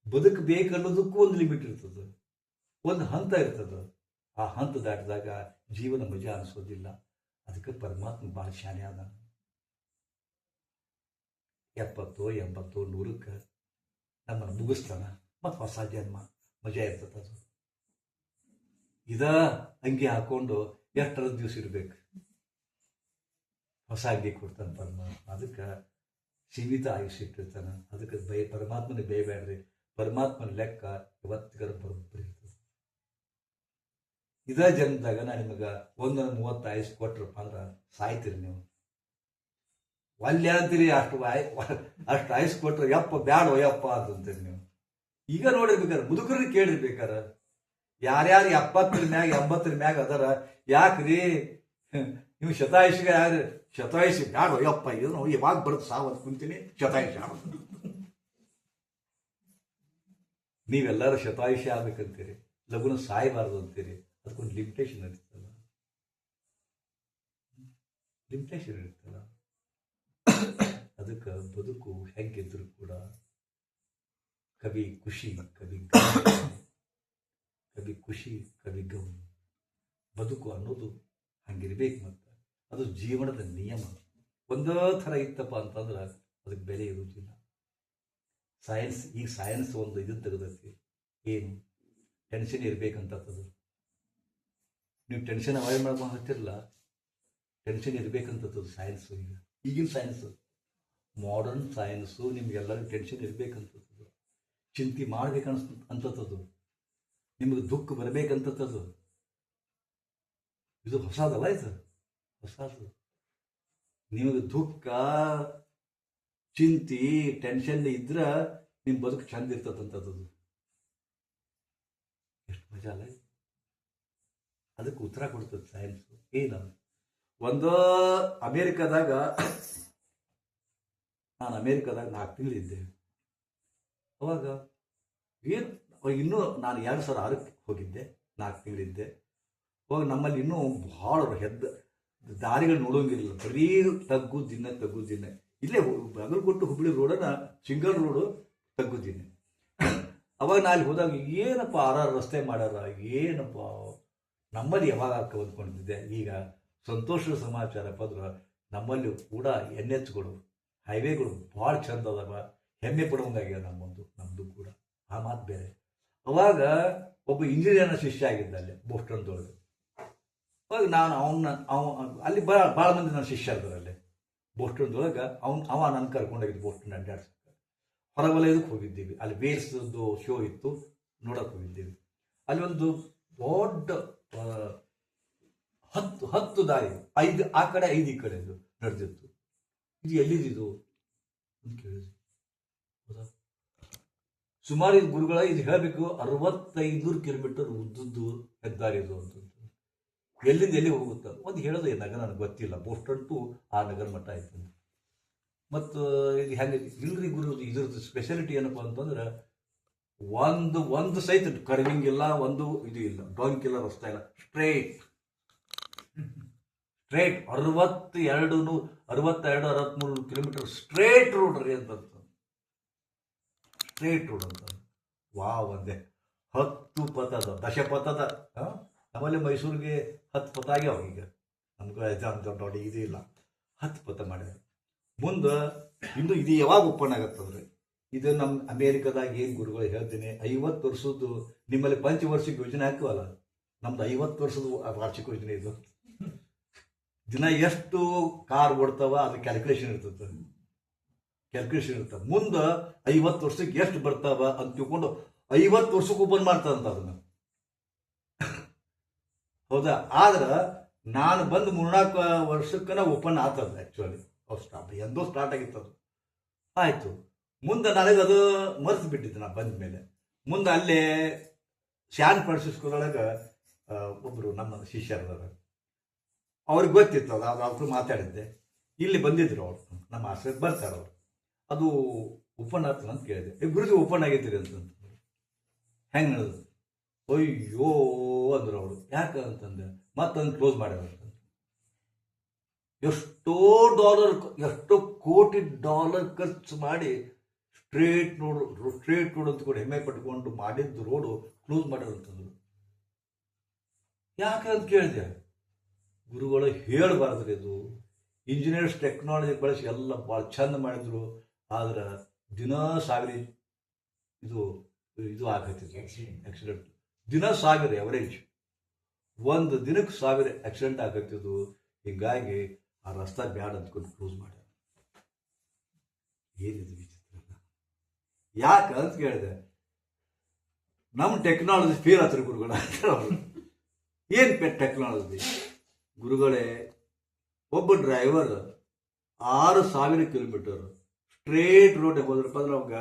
ಬದುಕಬೇಕನ್ನೋದಕ್ಕೂ ಒಂದು ಲಿಮಿಟ್ ಇರ್ತದೆ, ಒಂದು ಹಂತ ಇರ್ತದೆ. ಆ ಹಂತ ದಾಟಿದಾಗ ಜೀವನ ಮಜಾ ಅನಿಸೋದಿಲ್ಲ. ಅದಕ್ಕೆ ಪರಮಾತ್ಮ ಭಾಳ ಶಾನೆ ಆದ. 70, 80, 100ಕ್ಕೆ ನಮ್ಮನ್ನು ಮುಗಿಸ್ತಾನ. ಮತ್ತು ಹೊಸ ಜನ್ಮ ಮಜಾ ಇರ್ತದೆ. ಅದು ಅಂಗಿ ಹಾಕೊಂಡು ಎಷ್ಟರ ದಿವಸ ಇರ್ಬೇಕು? ಹೊಸ ಅಂಗಿ ಕೊಡ್ತಾನೆ ಪರಮಾತ್ಮ. ಅದಕ್ಕೆ ಸೀಮಿತ ಆಯುಷ್ ಇಟ್ಟಿರ್ತಾನೆ. ಅದಕ್ಕೆ ಪರಮಾತ್ಮನಿಗೆ ಬೇಯಬೇಡ್ರಿ. ಪರಮಾತ್ಮನ ಲೆಕ್ಕ ಇವತ್ತಿಗರ ಬರೋಬ್ಬರಿ ಇರ್ತದೆ. ಇದೇ ಜನ್ಮದಾಗ ನಾ ನಿಮಗೆ 130 ಆಯುಷ್ ಕೊಟ್ರಪ್ಪ ಅಂದ್ರೆ ಸಾಯ್ತೀರಿ ನೀವು. ಒಲ್ಲೆ ಅಂತೀರಿ, ಅಷ್ಟು ಆಯುಷ್ ಕೊಟ್ರೆ ಯಪ್ಪ ಬ್ಯಾಡೋ ಯಪ್ಪ ಅಂತಂತೀರಿ ನೀವು. ಈಗ ನೋಡಿರ್ಬೇಕಾರೆ ಮುದುಕರಿಗೆ ಕೇಳಿರ್ಬೇಕಾರ, ಯಾರ್ಯಾರು 70 ಮ್ಯಾಗ 80 ಮ್ಯಾಗ ಅದರ, ಯಾಕ್ರಿ ನೀವು ಶತಾಯುಷಿಗೆ ಯಾರು ಶತಾಯುಷಿ ಬ್ಯಾಡೋ ಯಪ್ಪ, ಇದನ್ನು ಯಾವಾಗ ಬರುತ್ತೆ ಸಾವತ್ ಕುಂತೀನಿ ಶತಾಯುಷಿ ಆಡ. ನೀವೆಲ್ಲರೂ ಶತಾಯುಷಿ ಆಗ್ಬೇಕಂತೀರಿ, ಲಗುನ ಸಾಯಬಾರ್ದು ಅಂತೀರಿ. ಅದಕ್ಕೊಂದು ಲಿಮಿಟೇಷನ್ ಇರ್ತಲ್ಲ, ಲಿಮಿಟೇಷನ್ ಇರ್ತಲ್ಲ. ಅದಕ್ಕೆ ಬದುಕು ಹೆಂಗಿದ್ರು ಕೂಡ ಕವಿ ಖುಷಿ ಕವಿ ಕವಿ ಗಮ್. ಬದುಕು ಅನ್ನೋದು ಹಂಗಿರ್ಬೇಕು. ಮತ್ತು ಅದು ಜೀವನದ ನಿಯಮ. ಒಂದೇ ಥರ ಇತ್ತಪ್ಪ ಅಂತಂದ್ರೆ ಅದಕ್ಕೆ ಬೆಲೆ ಇರುವುದಿಲ್ಲ. ಸೈನ್ಸ್ ಒಂದು ಇದು ತೆಗೆದೈತಿ, ಏನು ಟೆನ್ಷನ್ ಇರ್ಬೇಕಂತದ್ದು. ನೀವು ಟೆನ್ಷನ್ ಅವಾಯ್ಡ್ ಮಾಡ್ಕೊಂಡು ಹತ್ತಿರಲ್ಲ, ಟೆನ್ಷನ್ ಇರ್ಬೇಕಂತದ್ದು ಸೈನ್ಸು. ಈಗಿನ ಸೈನ್ಸು, ಮಾಡರ್ನ್ ಸೈನ್ಸು ನಿಮ್ಗೆಲ್ಲರಿಗೂ ಟೆನ್ಷನ್ ಇರ್ಬೇಕಂತದ್ದು, ಚಿಂತೆ ಮಾಡ್ಬೇಕಂತದ್ದು, ನಿಮಗೆ ದುಃಖ ಬರಬೇಕಂತದ್ದು. ಇದು ಹೊಸದಲ್ಲ, ಇದು ಹೊಸದು. ನಿಮಗೆ ದುಃಖ ಚಿಂತೆ ಟೆನ್ಷನ್ ಇದ್ರೆ ನಿಮ್ಮ ಬದುಕು ಚಂದ ಇರ್ತದಂಥದ್ದು. ಎಷ್ಟು ಮಜಾ ಅಲ್ಲ. ಅದಕ್ಕೆ ಉತ್ತರ ಕೊಡ್ತದೆ ಸೈನ್ಸು. ಏನು ಒಂದು ಅಮೇರಿಕಾದಾಗ ನಾನು 4 ತಿಂಗಳಿದ್ದೆ. ಅವಾಗ ಏನು ಇನ್ನೂ ನಾನು 2006ಕ್ಕೆ ಹೋಗಿದ್ದೆ, 4 ತಿಂಗಳಿದ್ದೆ. ಅವಾಗ ನಮ್ಮಲ್ಲಿ ಇನ್ನೂ ಭಾಳ ದಾರಿಗಳು ನೋಡೋಂಗಿರಲಿಲ್ಲ, ಬರೀ ತಗ್ಗು ದಿನ. ಇಲ್ಲೇ ಬಾಗಲಕೋಟೆ ಹುಬ್ಬಳ್ಳಿ ರೋಡನ್ನ ಸಿಂಗಲ್ ರೋಡು ತಗ್ಗು ದಿನ. ಅವಾಗ ನಾನು ಅಲ್ಲಿ ಹೋದಾಗ ಏನಪ್ಪ ರಸ್ತೆ ಮಾಡ್ಯಾರ, ಏನಪ್ಪ ನಮ್ಮಲ್ಲಿ ಯಾವಾಗ ಅಂದ್ಕೊಂಡಿದ್ದೆ. ಈಗ ಸಂತೋಷದ ಸಮಾಚಾರ ಅಂದ್ರೆ ನಮ್ಮಲ್ಲಿ ಕೂಡ NHಗಳು ಹೈವೇಗಳು ಭಾಳ ಚಂದ ಅದಾವ, ಹೆಮ್ಮೆ ಪಡುವಂಗಾಗ್ಯಾವ ನಮ್ಮದು ಕೂಡ. ಆ ಮಾತು ಬೇರೆ. ಅವಾಗ ಒಬ್ಬ ಇಂಜಿನಿಯರ್ನ ಶಿಷ್ಯ ಆಗಿದ್ದ ಅಲ್ಲಿ ಬೋಸ್ಟನ್ದೊಳಗೆ. ಅವಾಗ ನಾನು ಅಲ್ಲಿ ಭಾಳ ಮಂದಿ ನನ್ನ ಶಿಷ್ಯ ಇದ್ದಾರೆ ಅಲ್ಲಿ ಬೋಸ್ಟನ್ದೊಳಗೆ. ಅವ ನನ್ನ ಕರ್ಕೊಂಡೋಗಿದ್ದು ಬೋಸ್ಟನ್ ಅಡ್ಡಾಡ್ಸಕ್ಕೆ. ಹೊರವಲಯದಕ್ಕೆ ಹೋಗಿದ್ದೀವಿ, ಅಲ್ಲಿ ಬೇರ್ಸ್ದು ಶೋ ಇತ್ತು, ನೋಡಕ್ಕೆ ಹೋಗಿದ್ದೀವಿ. ಅಲ್ಲಿ ಒಂದು ದೊಡ್ಡ 10 ದಾರಿ, 5 ಆ ಕಡೆ 5 ಈ ಕಡೆ ನಡೆದಿತ್ತು. ಇದು ಎಲ್ಲಿದ್ದು ಅಂತ ಕೇಳಿದ್ವಿ. ಹೌದಾ, ಸುಮಾರು ಇದು ಗುರುಗಳ ಇದು ಹೇಳಬೇಕು 6500 ಕಿಲೋಮೀಟರ್ ಉದ್ದದ್ದು ಹೆದ್ದಾರಿ ಇದು ಅಂತ. ಎಲ್ಲಿಂದ ಎಲ್ಲಿ ಹೋಗುತ್ತೆ ಒಂದು ಹೇಳೋದು ನಗರ ನನಗೆ ಗೊತ್ತಿಲ್ಲ. ಬೋಸ್ಟನ್ ಟು ಆ ನಗರ ಮಟ್ಟ ಆಯ್ತು. ಮತ್ತು ಇದು ಹೆಂಗೆ ಇಲ್ರಿ ಗುರು, ಇದ್ರದ್ದು ಸ್ಪೆಷಾಲಿಟಿ ಏನಪ್ಪ ಅಂತಂದ್ರೆ ಒಂದು ಸಹಿತ ಕರ್ವಿಂಗ್ ಇಲ್ಲ, ಒಂದು ಇದು ಇಲ್ಲ, ಡಾಂಕ್ ಇಲ್ಲ, ರಸ್ತೆ ಇಲ್ಲ, ಸ್ಟ್ರೇಟ್ 62-63 ಕಿಲೋಮೀಟರ್ ಸ್ಟ್ರೇಟ್ ರೋಡ್ ರೀ ಅಂತ. ಸ್ಟ್ರೇಟ್ ರೋಡ್ ಅಂತ. ಒಂದೇ 10 ಪಥದ ದಶಪಥದ. ನಮ್ಮಲ್ಲಿ ಮೈಸೂರಿಗೆ 10 ಪಥ ಆಗ್ಯಾವ. ಈಗ ನಮ್ಗೆ ದೊಡ್ಡ ಇದು ಇಲ್ಲ, 10 ಪಥ ಮಾಡ್ಯಾರ. ಮುಂದೆ ಇನ್ನು ಇದು ಯಾವಾಗ ಓಪನ್ ಆಗತ್ತಂದ್ರೆ, ಇದು ನಮ್ಮ ಅಮೇರಿಕಾದಾಗ ಏನು ಗುರುಗಳು ಹೇಳ್ತೀನಿ, 50 ವರ್ಷದ್ದು ನಿಮ್ಮಲ್ಲಿ ಪಂಚವಾರ್ಷಿಕ ಯೋಜನೆ ಹಾಕುವಲ್ಲ, ನಮ್ದು 50 ವರ್ಷದ ವಾರ್ಷಿಕ ಯೋಜನೆ ಇದು. ದಿನ ಎಷ್ಟು ಕಾರ್ ಓಡ್ತಾವ ಅದು ಕ್ಯಾಲ್ಕುಲೇಷನ್ ಇರ್ತದೆ. ಮುಂದೆ 50 ವರ್ಷಕ್ಕೆ ಎಷ್ಟು ಬರ್ತಾವ ಅಂತ ತಿಳ್ಕೊಂಡು 50 ವರ್ಷಕ್ಕೆ ಓಪನ್ ಮಾಡ್ತಾರಂತ ಅದನ್ನ. ಹೌದಾ, ಆದ್ರೆ ನಾನು ಬಂದು 3-4 ವರ್ಷಕ್ಕನ ಓಪನ್ ಆಗ್ತದ. ಆ್ಯಕ್ಚುಲಿ ಎಂದೋ ಸ್ಟಾರ್ಟ್ ಆಗಿತ್ತು ಅದು. ಆಯಿತು, ಮುಂದೆ ನನಗೆ ಅದು ಮರ್ತು ಬಿಟ್ಟಿದ್ದು. ನಾನು ಬಂದ ಮೇಲೆ ಮುಂದೆ ಅಲ್ಲೇ ಸ್ಯಾನ್ ಫ್ರಾನ್ಸಿಸ್ಕೋದೊಳಗೆ ಒಬ್ಬರು ನಮ್ಮ ಶಿಷ್ಯರದವರು, ಅವ್ರಿಗೆ ಗೊತ್ತಿತ್ತು ಅದು. ಅವ್ರು ಮಾತಾಡಿದ್ದೆ, ಇಲ್ಲಿ ಬಂದಿದ್ರು ಅವರು, ನಮ್ಮ ಆಶ್ರಯಕ್ಕೆ ಬರ್ತಾರೆ ಅವರು. ಅದು ಓಪನ್ ಆಗ್ತದೆ ಅಂತ ಕೇಳಿದೆ. ಗುರುಜಿ ಓಪನ್ ಆಗೈತಿರಿ ಅಂತಂದು. ಹೆಂಗೆ ನಡೆದು? ಅಯ್ಯೋ ಅಂದ್ರು ಅವರು. ಯಾಕೆ ಅಂತಂದೆ, ಮತ್ತೊಂದು ಕ್ಲೋಸ್ ಮಾಡ್ಯಾರ. ಎಷ್ಟೋ ಕೋಟಿ ಡಾಲರ್ ಖರ್ಚು ಮಾಡಿ ಸ್ಟ್ರೇಟ್ ರೋಡ್ ಅಂತ ಕೂಡ ಹೆಮ್ಮೆ ಪಟ್ಕೊಂಡು ಮಾಡಿದ್ದು ರೋಡು ಕ್ಲೋಸ್ ಮಾಡ್ಯಾರ ಅಂತಂದ್ರು. ಯಾಕೆ ಅಂತ ಕೇಳಿದೆ. ಗುರುಗಳು ಹೇಳಬಾರ್ದ್ರಿ, ಇದು ಇಂಜಿನಿಯರ್ಸ್ ಟೆಕ್ನಾಲಜಿ ಬಳಸಿ ಎಲ್ಲ ಭಾಳ ಚಂದ ಮಾಡಿದ್ರು. ಆದ್ರೆ ದಿನ 1000 ಇದು ಆಗತ್ತಿತ್ತು ಆಕ್ಸಿಡೆಂಟ್. ದಿನ 1000 ಎವರೇಜ್, ಒಂದು ದಿನಕ್ಕೆ 1000 ಆಕ್ಸಿಡೆಂಟ್ ಆಗತ್ತಿದ್ದು. ಹೀಗಾಗಿ ಆ ರಸ್ತೆ ಬ್ಯಾಡ ಅಂದ್ಕೊಂಡು ಕ್ಲೋಸ್ ಮಾಡ್ಯಾರ. ಏನಿದು ವಿಚಿತ್ರ ಯಾಕೆ ಅಂತ ಕೇಳಿದೆ. ನಮ್ಮ ಟೆಕ್ನಾಲಜಿ ಫೇಲ್ ಆತ್ರಿ ಗುರುಗಳ ಅವರು. ಏನು ಟೆಕ್ನಾಲಜಿ ಗುರುಗಳೇ? ಒಬ್ಬ ಡ್ರೈವರ್ 6,000 ಕಿಲೋಮೀಟರ್ ಸ್ಟ್ರೇಟ್ ರೋಡ್ ಹೋದ್ರಪ್ಪ ಅಂದ್ರೆ ಅವಾಗ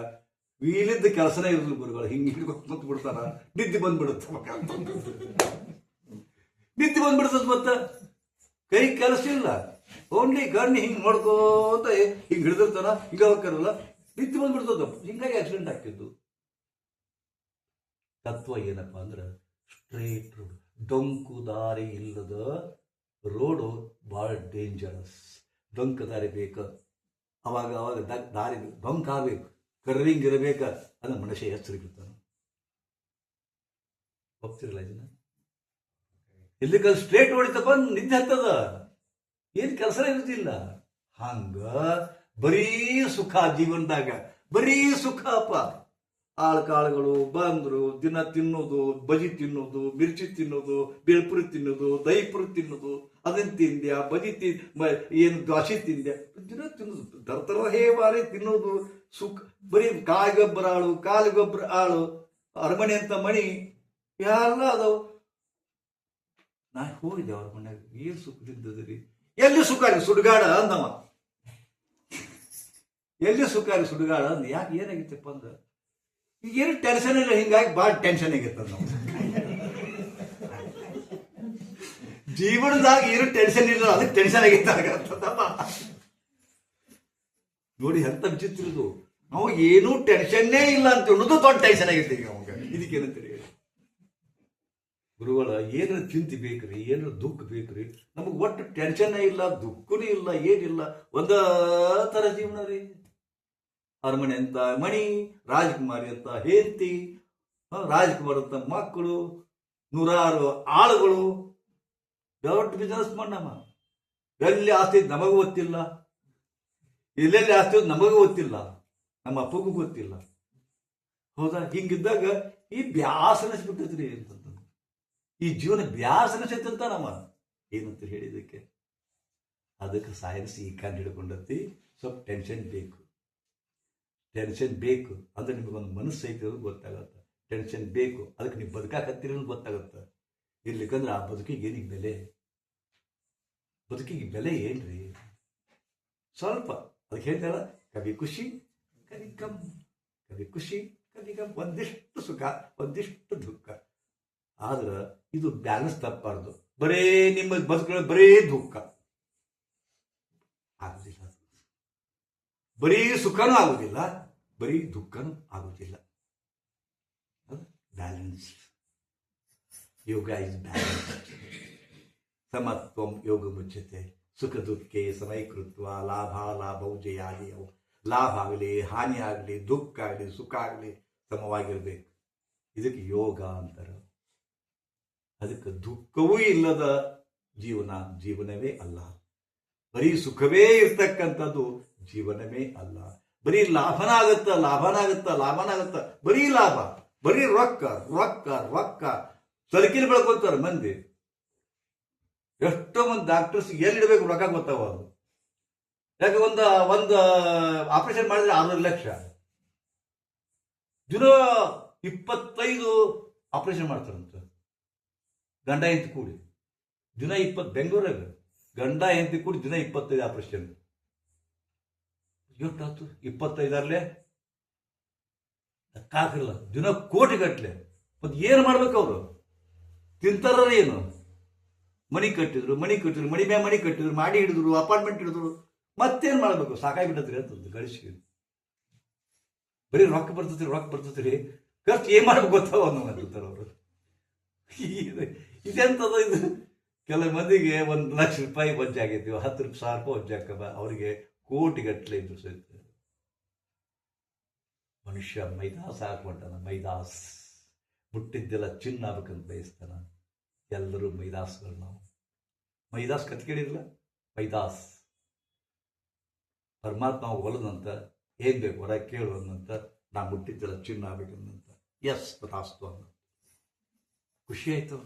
ವೀಲಿದ್ದ ಕೆಲಸನೇ ಇರಲಿಲ್ಲ ಗುರುಗಳು. ಹಿಂಗೆ ಹಿಡ್ಕೊಂಡು ಕುಂತು ಬಿಡ್ತಾರ, ನಿದ್ದೆ ಬಂದ್ಬಿಡುತ್ತೆ. ನಿದ್ದೆ ಬಂದ್ಬಿಡ್ತದ, ಮತ್ತೆ ಕೈ ಕೆಲಸ ಇಲ್ಲ, ಓನ್ಲಿ ಗಣ್ಣಿ ಹಿಂಗೆ ನೋಡ್ಕೋತ ಹಿಂಗೆ ಹಿಡಿದಿರ್ತಾನ, ಹಿಂಗೆ ಹೋಗ್ತಾರಲ್ಲ, ನಿದ್ದೆ ಬಂದ್ಬಿಡ್ತದ. ಹಿಂಗಾಗಿ ಆಕ್ಸಿಡೆಂಟ್ ಆಗ್ತಿದ್ದು. ತತ್ವ ಏನಪ್ಪ ಅಂದ್ರೆ ಸ್ಟ್ರೇಟ್ ರೋಡ್, ಡೊಂಕು ದಾರಿ ಇಲ್ಲದ ರೋಡು ಭಾಳ ಡೇಂಜರಸ್. ಡೊಂಕು ದಾರಿ ಬೇಕು, ಅವಾಗ ದಾರಿ ಡೊಂಕ್ ಆಗಬೇಕು, ಕರ್ವಿಂಗ್ ಇರಬೇಕ, ಅದನ್ನ ಮನುಷ್ಯ ಎಚ್ಚರಿರ್ತಾನೆ. ಹೋಗ್ತಿರಲ್ಲ ಇದನ್ನ ಎಲ್ಲಿ ಸ್ಟ್ರೇಟ್ ಹೊಡಿತಪ್ಪ ನಿದ್ದೆ ಹತ್ತದ, ಏನ್ ಕೆಲಸ ಇರುತ್ತಿಲ್ಲ. ಹಂಗ ಬರೀ ಸುಖ ಜೀವನದಾಗ, ಬರೀ ಸುಖಪ್ಪ. ಆಳ್ಕಾಳುಗಳು ಬಂದ್ರು, ದಿನ ತಿನ್ನೋದು, ಬಜಿ ತಿನ್ನೋದು, ಮಿರ್ಚಿ ತಿನ್ನೋದು, ಬೇಳ್ಪುರಿ ತಿನ್ನೋದು, ದಹಿಪುರಿ ತಿನ್ನೋದು, ಅದನ್ನ ತಿಂದ್ಯಾ, ಬಜಿ ಏನು ದ್ವಾಸಿ ತಿಂದ್ಯಾ, ದಿನ ತಿನ್ನೋದು, ತರತರ ಬಾರಿ ತಿನ್ನೋದು, ಸುಖ. ಬರೀ ಕಾಯಿಗೊಬ್ಬರ ಆಳು, ಕಾಲಿಗೊಬ್ಬರ ಆಳು, ಅರಮನೆ ಅಂತ ಮಣಿ ಎಲ್ಲ ಅದಾವ. ನಾ ಹೋಗಿದ್ದೆ ಅವ್ರ ಮನ್ಯಾಗ, ಏನ್ ಸುಖದಿದ್ದದ್ರಿ? ಎಲ್ಲಿ ಸುಖ ರೀ ಸುಡುಗಾಡ ಅಂದವ. ಎಲ್ಲಿ ಸುಖ ರೀ ಸುಡುಗಾಡ ಅಂದ. ಯಾಕೆ ಏನಾಗಿತ್ತಪ್ಪ ಅಂದ, ಈಗ ಏನು ಟೆನ್ಷನ್ ಇಲ್ಲ, ಹಿಂಗಾಗಿ ಭಾಳ ಟೆನ್ಷನ್ ಆಗಿತ್ತ ನಾವು ಜೀವನದಾಗ ಏನು ಟೆನ್ಷನ್ ಇಲ್ಲ, ಅದಕ್ಕೆ ಟೆನ್ಷನ್ ಆಗಿತ್ತಪ್ಪ. ನೋಡಿ ಎಂತ ವಿಚಿತ್ರದು. ನಾವು ಏನೂ ಟೆನ್ಷನ್ನೇ ಇಲ್ಲ ಅಂತ ಅನ್ನೋದು ದೊಡ್ಡ ಟೆನ್ಷನ್ ಆಗಿರ್ತೀವಿ ಅವಾಗ. ಇದಕ್ಕೇನಂತೀರಿ ಗುರುಗಳ? ಏನಾರ ಚಿಂತೆ ಬೇಕ್ರಿ, ಏನಾರ ದುಃಖ ಬೇಕ್ರಿ, ನಮಗೆ ಒಟ್ಟು ಟೆನ್ಷನ್ನೇ ಇಲ್ಲ, ದುಃಖನೂ ಇಲ್ಲ, ಏನಿಲ್ಲ, ಒಂದ ತರ ಜೀವನ ರೀ. ಅರಮನೆ ಅಂತ ಮಣಿ, ರಾಜಕುಮಾರಿ ಅಂತ ಹೆಂಡತಿ, ರಾಜಕುಮಾರ್ ಅಂತ ಮಕ್ಕಳು, 100 ಆಳುಗಳು, ದೊಡ್ಡ ಬಿಸ್ನೆಸ್ ಮಾಡಮ್ಮ. ಎಲ್ಲಿ ಆಸ್ತಿ ನಮಗೂ ಗೊತ್ತಿಲ್ಲ, ಎಲ್ಲೆಲ್ಲಿ ಆಸ್ತಿ ನಮಗೂ ಗೊತ್ತಿಲ್ಲ, ನಮ್ಮ ಅಪ್ಪಗೂ ಗೊತ್ತಿಲ್ಲ. ಹೌದಾ? ಹಿಂಗಿದ್ದಾಗ ಈ ಬ್ಯಾಸನಿಸ್ಬಿಟ್ಟೈತ್ರಿ ಅಂತಂದ. ಈ ಜೀವನ ಬ್ಯಾಸನಿಸೈತಂತ ನಮ್ಮ ಏನಂತ ಹೇಳಿದಕ್ಕೆ. ಅದಕ್ಕೆ ಸೈನ್ಸ್ ಈ ಕಂಡು ಹಿಡ್ಕೊಂಡತಿ. ಸ್ವಲ್ಪ ಟೆನ್ಷನ್ ಬೇಕು, ಟೆನ್ಷನ್ ಬೇಕು ಅಂದ್ರೆ ನಿಮಗೊಂದು ಮನಸ್ಸು ಐತೆ ಗೊತ್ತಾಗತ್ತೆ. ಟೆನ್ಷನ್ ಬೇಕು, ಅದಕ್ಕೆ ನೀವು ಬದುಕಾಕತ್ತೀರಿ ಅನ್ನೋದು ಗೊತ್ತಾಗತ್ತೆ. ಇರ್ಲಿಕ್ಕಂದ್ರೆ ಆ ಬದುಕಿಗೆ ಏನಿಗೆ ಬೆಲೆ? ಬದುಕಿಗೆ ಬೆಲೆ ಏನ್ರಿ? ಸ್ವಲ್ಪ ಅದಕ್ಕೆ ಹೇಳ್ತಾರ, ಕವಿ ಖುಷಿ ಕವಿ ಕಮ್, ಕವಿ ಖುಷಿ ಕವಿ ಕಮ್. ಒಂದಿಷ್ಟು ಸುಖ, ಒಂದಿಷ್ಟು ದುಃಖ. ಆದ್ರೆ ಇದು ಬ್ಯಾಲೆನ್ಸ್ ತಪ್ಪಾರ್ದು. ಬರೇ ನಿಮ್ಮ ಬದುಕುಗಳ ಬರೇ ದುಃಖ ಆಗುದಿಲ್ಲ, ಬರೀ ಸುಖನೂ ಆಗುದಿಲ್ಲ, ಬರೀ ದುಃಖನೂ ಆಗುದಿಲ್ಲ. ಬ್ಯಾಲೆನ್ಸ್. Yoga is balance. ಸಮತ್ವಂ ಯೋಗ ಮುಚ್ಚತೆ, ಸುಖ ದುಃಖೆ ಸಮೈಕೃತ್ವ, ಲಾಭ ಲಾಭವು ಜಯಾದಿಯವು. ಲಾಭ ಆಗಲಿ, ಹಾನಿ ಆಗಲಿ, ದುಃಖ ಆಗಲಿ, ಸುಖ ಆಗಲಿ ಸಮವಾಗಿರ್ಬೇಕು. ಇದಕ್ಕೆ ಯೋಗ ಅಂತಾರೆ. ಅದಕ್ಕೆ ದುಃಖವೂ ಇಲ್ಲದ ಜೀವನ ಜೀವನವೇ ಅಲ್ಲ, ಬರೀ ಸುಖವೇ ಇರ್ತಕ್ಕಂಥದ್ದು ಜೀವನವೇ ಅಲ್ಲ. ಬರೀ ಲಾಭನಾಗತ್ತ, ಬರೀ ಲಾಭ, ಬರೀ ರೊಕ್ಕ ರೊಕ್ಕ ರೊಕ್ಕ. ಸರಕಿನ ಬೆಳ್ಕೊತಾರೆ ಮಂದಿ. ಎಷ್ಟೋ ಮಂದಿ ಡಾಕ್ಟರ್ಸ್ ಎಲ್ಲಿಡಬೇಕು ರೊಕ್ಕ ಗೊತ್ತಾವ ಅದು. ಯಾಕೆ ಒಂದು ಆಪರೇಷನ್ ಮಾಡಿದ್ರೆ 600 ಲಕ್ಷ, ದಿನ 25 ಆಪರೇಷನ್ ಮಾಡ್ತಾರಂತ. ಗಂಡ ಹೆಂಡತಿ ಕೂಡಿ ದಿನ 20, ಬೆಂಗಳೂರಾಗ ಗಂಡ ಹೆಂಡತಿ ಕೂಡಿ ದಿನ 25 ಆಪರೇಷನ್. ಎಷ್ಟಾಯ್ತು 25 ಕಾಕಿಲ್ಲ, ದಿನ ಕೋಟಿಗಟ್ಲೆ. ಮತ್ತೆ ಏನು ಮಾಡ್ಬೇಕು ಅವರು? ತಿಂತಾರ ಏನು? ಮನಿ ಕಟ್ಟಿದ್ರು, ಮನಿ ಮ್ಯಾಗ ಮನಿ ಕಟ್ಟಿದ್ರು, ಮಾಡಿ ಹಿಡಿದ್ರು, ಅಪಾರ್ಟ್ಮೆಂಟ್ ಹಿಡಿದ್ರು. ಮತ್ತೇನು ಮಾಡ್ಬೇಕು? ಸಾಕಾಗಿಬಿಟ್ಟತ್ರಿ ಅಂತಂದು ಗಳಿಸಿ. ಬರೀ ರೊಕ್ಕ ಬರ್ತೈತ್ರಿ, ಖರ್ಚು ಏನ್ ಮಾಡ್ಬೇಕು ಗೊತ್ತಾವ ಅಂತಾರ ಅವರು. ಇದೆಂತದ ಇದು? ಕೆಲವು ಮಂದಿಗೆ 1 ಲಕ್ಷ ರೂಪಾಯಿ ವಜ್ಜೆ ಆಗೈತಿ, 10,000 ರೂಪಾಯಿ ವಜ್ಜೆ ಹಾಕಬ, ಅವರಿಗೆ ಕೋಟಿಗಟ್ಟಲೆ ಇದ್ರು ಸಹಿತ. ಮನುಷ್ಯ ಮೈದಾಸ್ ಹಾಕೊಂಡಾನ, ಮೈದಾಸ್. ಮುಟ್ಟಿದ್ದೆಲ್ಲ ಚಿನ್ನ ಆಗ್ಬೇಕಂತ ಬಯಸ್ತಾನ. ಎಲ್ಲರೂ ಮೈದಾಸ್ಗಳು. ನಾವು ಮೈದಾಸ್ ಕತ್ಕೇಳಿರಲ್ಲ, ಮೈದಾಸ್. ಪರಮಾತ್ಮ ಒಲದಂತ ಏನ್ ಬೇಕು ಹೊರ ಕೇಳು ಅನ್ನಂತ, ನಾ ಮುಟ್ಟಿದ್ದೆಲ್ಲ ಚಿನ್ನ ಆಗ್ಬೇಕಂತ. ಎಸ್ ತಥಾಸ್ತು ಅನ್ನ. ಖುಷಿ ಆಯ್ತು.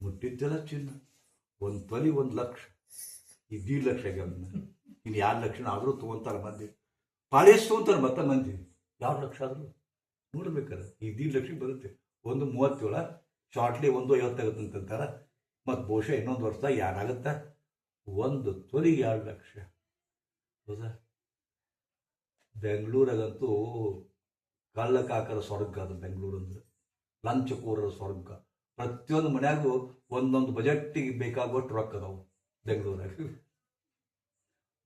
ಮುಟ್ಟಿದ್ದೆಲ್ಲ ಚಿನ್ನ, 1 ತೊಲಿ 1 ಲಕ್ಷ. ಈ 1.5 ಲಕ್ಷ ಇನ್ನು 2 ಲಕ್ಷ ಆದರೂ ತೊಗೊಂತಾರೆ ಮಂದಿ, ಪಾಳಿಯಷ್ಟು ತೊಗೊಂತಾರೆ ಮತ್ತೆ ಮಂದಿ 2 ಲಕ್ಷ ಆದರೂ ನೋಡ್ಬೇಕಾರೆ ಈ 1.5 ಲಕ್ಷಕ್ಕೆ ಬರುತ್ತೆ. ಒಂದು 37 ಶಾರ್ಟ್ಲಿ 1.50 ಆಗುತ್ತಂತಾರೆ. ಮತ್ತು ಬಹುಶಃ ಇನ್ನೊಂದು ವರ್ಷ ಏನಾಗುತ್ತೆ, 1 ತೊಲಿಗೆ 2 ಲಕ್ಷ. ಹೌದಾ? ಬೆಂಗಳೂರಾಗಂತೂ ಕಳ್ಳಕಾಕರ ಸ್ವರ್ಗ ಅದು ಬೆಂಗಳೂರು ಅಂದ್ರೆ, ಲಂಚಕೋರರ ಸ್ವರ್ಗ. ಪ್ರತಿಯೊಂದು ಮನ್ಯಾಗೂ ಒಂದೊಂದು ಬಜೆಟ್ಟಿಗೆ ಬೇಕಾಗುವಷ್ಟು ರೊಕ್ಕ ಅದಾವು ಬೆಂಗಳೂರಾಗ.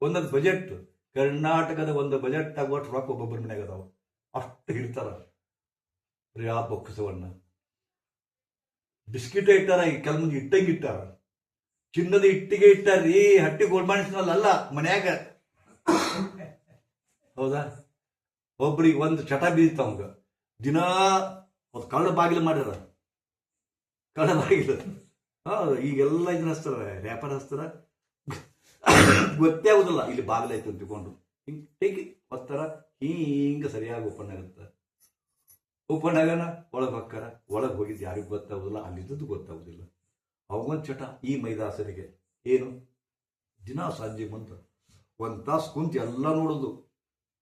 ಒಂದೊಂದು ಬಜೆಟ್, ಕರ್ನಾಟಕದ ಒಂದು ಬಜೆಟ್ ಆಗುವಷ್ಟು ರೊಕ್ಕ ಒಬ್ಬೊಬ್ಬರ ಮನ್ಯಾಗ ಅದಾವು. ಅಷ್ಟು ಇರ್ತಾರ ಆ ಬೊಕ್ಕಸವನ್ನ. ಬಿಸ್ಕಿಟ್ ಇಟ್ಟಾರ, ಈ ಕೆಲವೊಂದು ಇಟ್ಟಂಗೆ ಇಟ್ಟಾರ, ಚಿನ್ನದ ಇಟ್ಟಿಗೆ ಇಟ್ಟಾರ್ರಿ, ಹಟ್ಟಿ ಗೋಲ್ಮಾಣಿಸ್ನಲ್ಲ ಮನ್ಯಾಗ. ಹೌದಾ? ಒಬ್ರಿಗೆ ಒಂದು ಚಟ ಬೀಳ್ತಾವಂಗ, ದಿನಾ ಒಂದು ಕಳ್ಳ ಬಾಗಿಲು ಮಾಡ್ಯಾರ, ಕಳ್ಳ ಬಾಗಿಲು. ಈಗೆಲ್ಲ ಇದನ್ನ ಹಚ್ತಾರ, ರ್ಯಾಪರ್ ಹಚ್ತಾರ, ಗೊತ್ತೇ ಆಗುದಿಲ್ಲ ಇಲ್ಲಿ ಬಾಗಿಲು ಐತೆ ಅಂತಿಕೊಂಡು ಹಿಂಗೆ ಟೇಕಿ ಹೊತ್ತಾರ, ಹಿಂಗೆ ಸರಿಯಾಗಿ ಓಪನ್ ಆಗುತ್ತೆ. ಓಪನ್ ಆಗೋಣ ಒಳಗೆ ಹೊಕ್ಕಾರ, ಒಳಗೆ ಹೋಗಿದ್ದು ಯಾರಿಗೂ ಗೊತ್ತಾಗೋದಿಲ್ಲ, ಅಲ್ಲಿದ್ದದ್ದು ಗೊತ್ತಾಗೋದಿಲ್ಲ. ಅವಂಗೊಂದು ಚಟ ಈ ಮೈದಾಸರಿಗೆ ಏನು, ದಿನ ಸಂಜೆ ಮುಂದೆ 1 ತಾಸು ಕುಂತು ಎಲ್ಲ ನೋಡೋದು.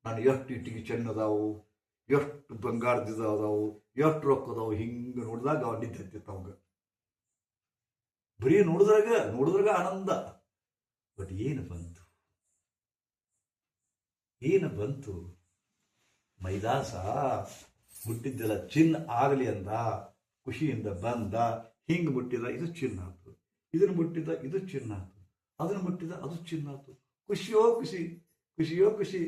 ನಾನು ಎಷ್ಟು ಇಟ್ಟಿಗೆ ಚೆನ್ನದಾವು, ಎಷ್ಟು ಬಂಗಾರದಿದ ಅದಾವು, ಎಷ್ಟು ರೊಕ್ಕ ಅದಾವು, ಹಿಂಗೆ ನೋಡಿದಾಗ ಅವ ನಿದ್ದೆ ಹತ್ತಿತ್ತು ಅವಂಗ. ಬರೀ ನೋಡಿದ್ರಾಗ ಆನಂದ. ಬಟ್ ಏನು ಬಂತು ಮೈದಾಸ ಮುಟ್ಟಿದ್ದೆಲ್ಲ ಚಿನ್ನ ಆಗಲಿ ಅಂದ, ಖುಷಿಯಿಂದ ಬಂದ, ಹಿಂಗೆ ಮುಟ್ಟಿದ ಇದು ಚಿನ್ನ ಆಯ್ತು, ಇದನ್ನು ಮುಟ್ಟಿದ ಇದು ಚಿನ್ನ ಆಯ್ತು, ಅದನ್ನು ಮುಟ್ಟಿದ ಅದು ಚಿನ್ನ ಆಯ್ತು. ಖುಷಿಯೋ ಖುಷಿ.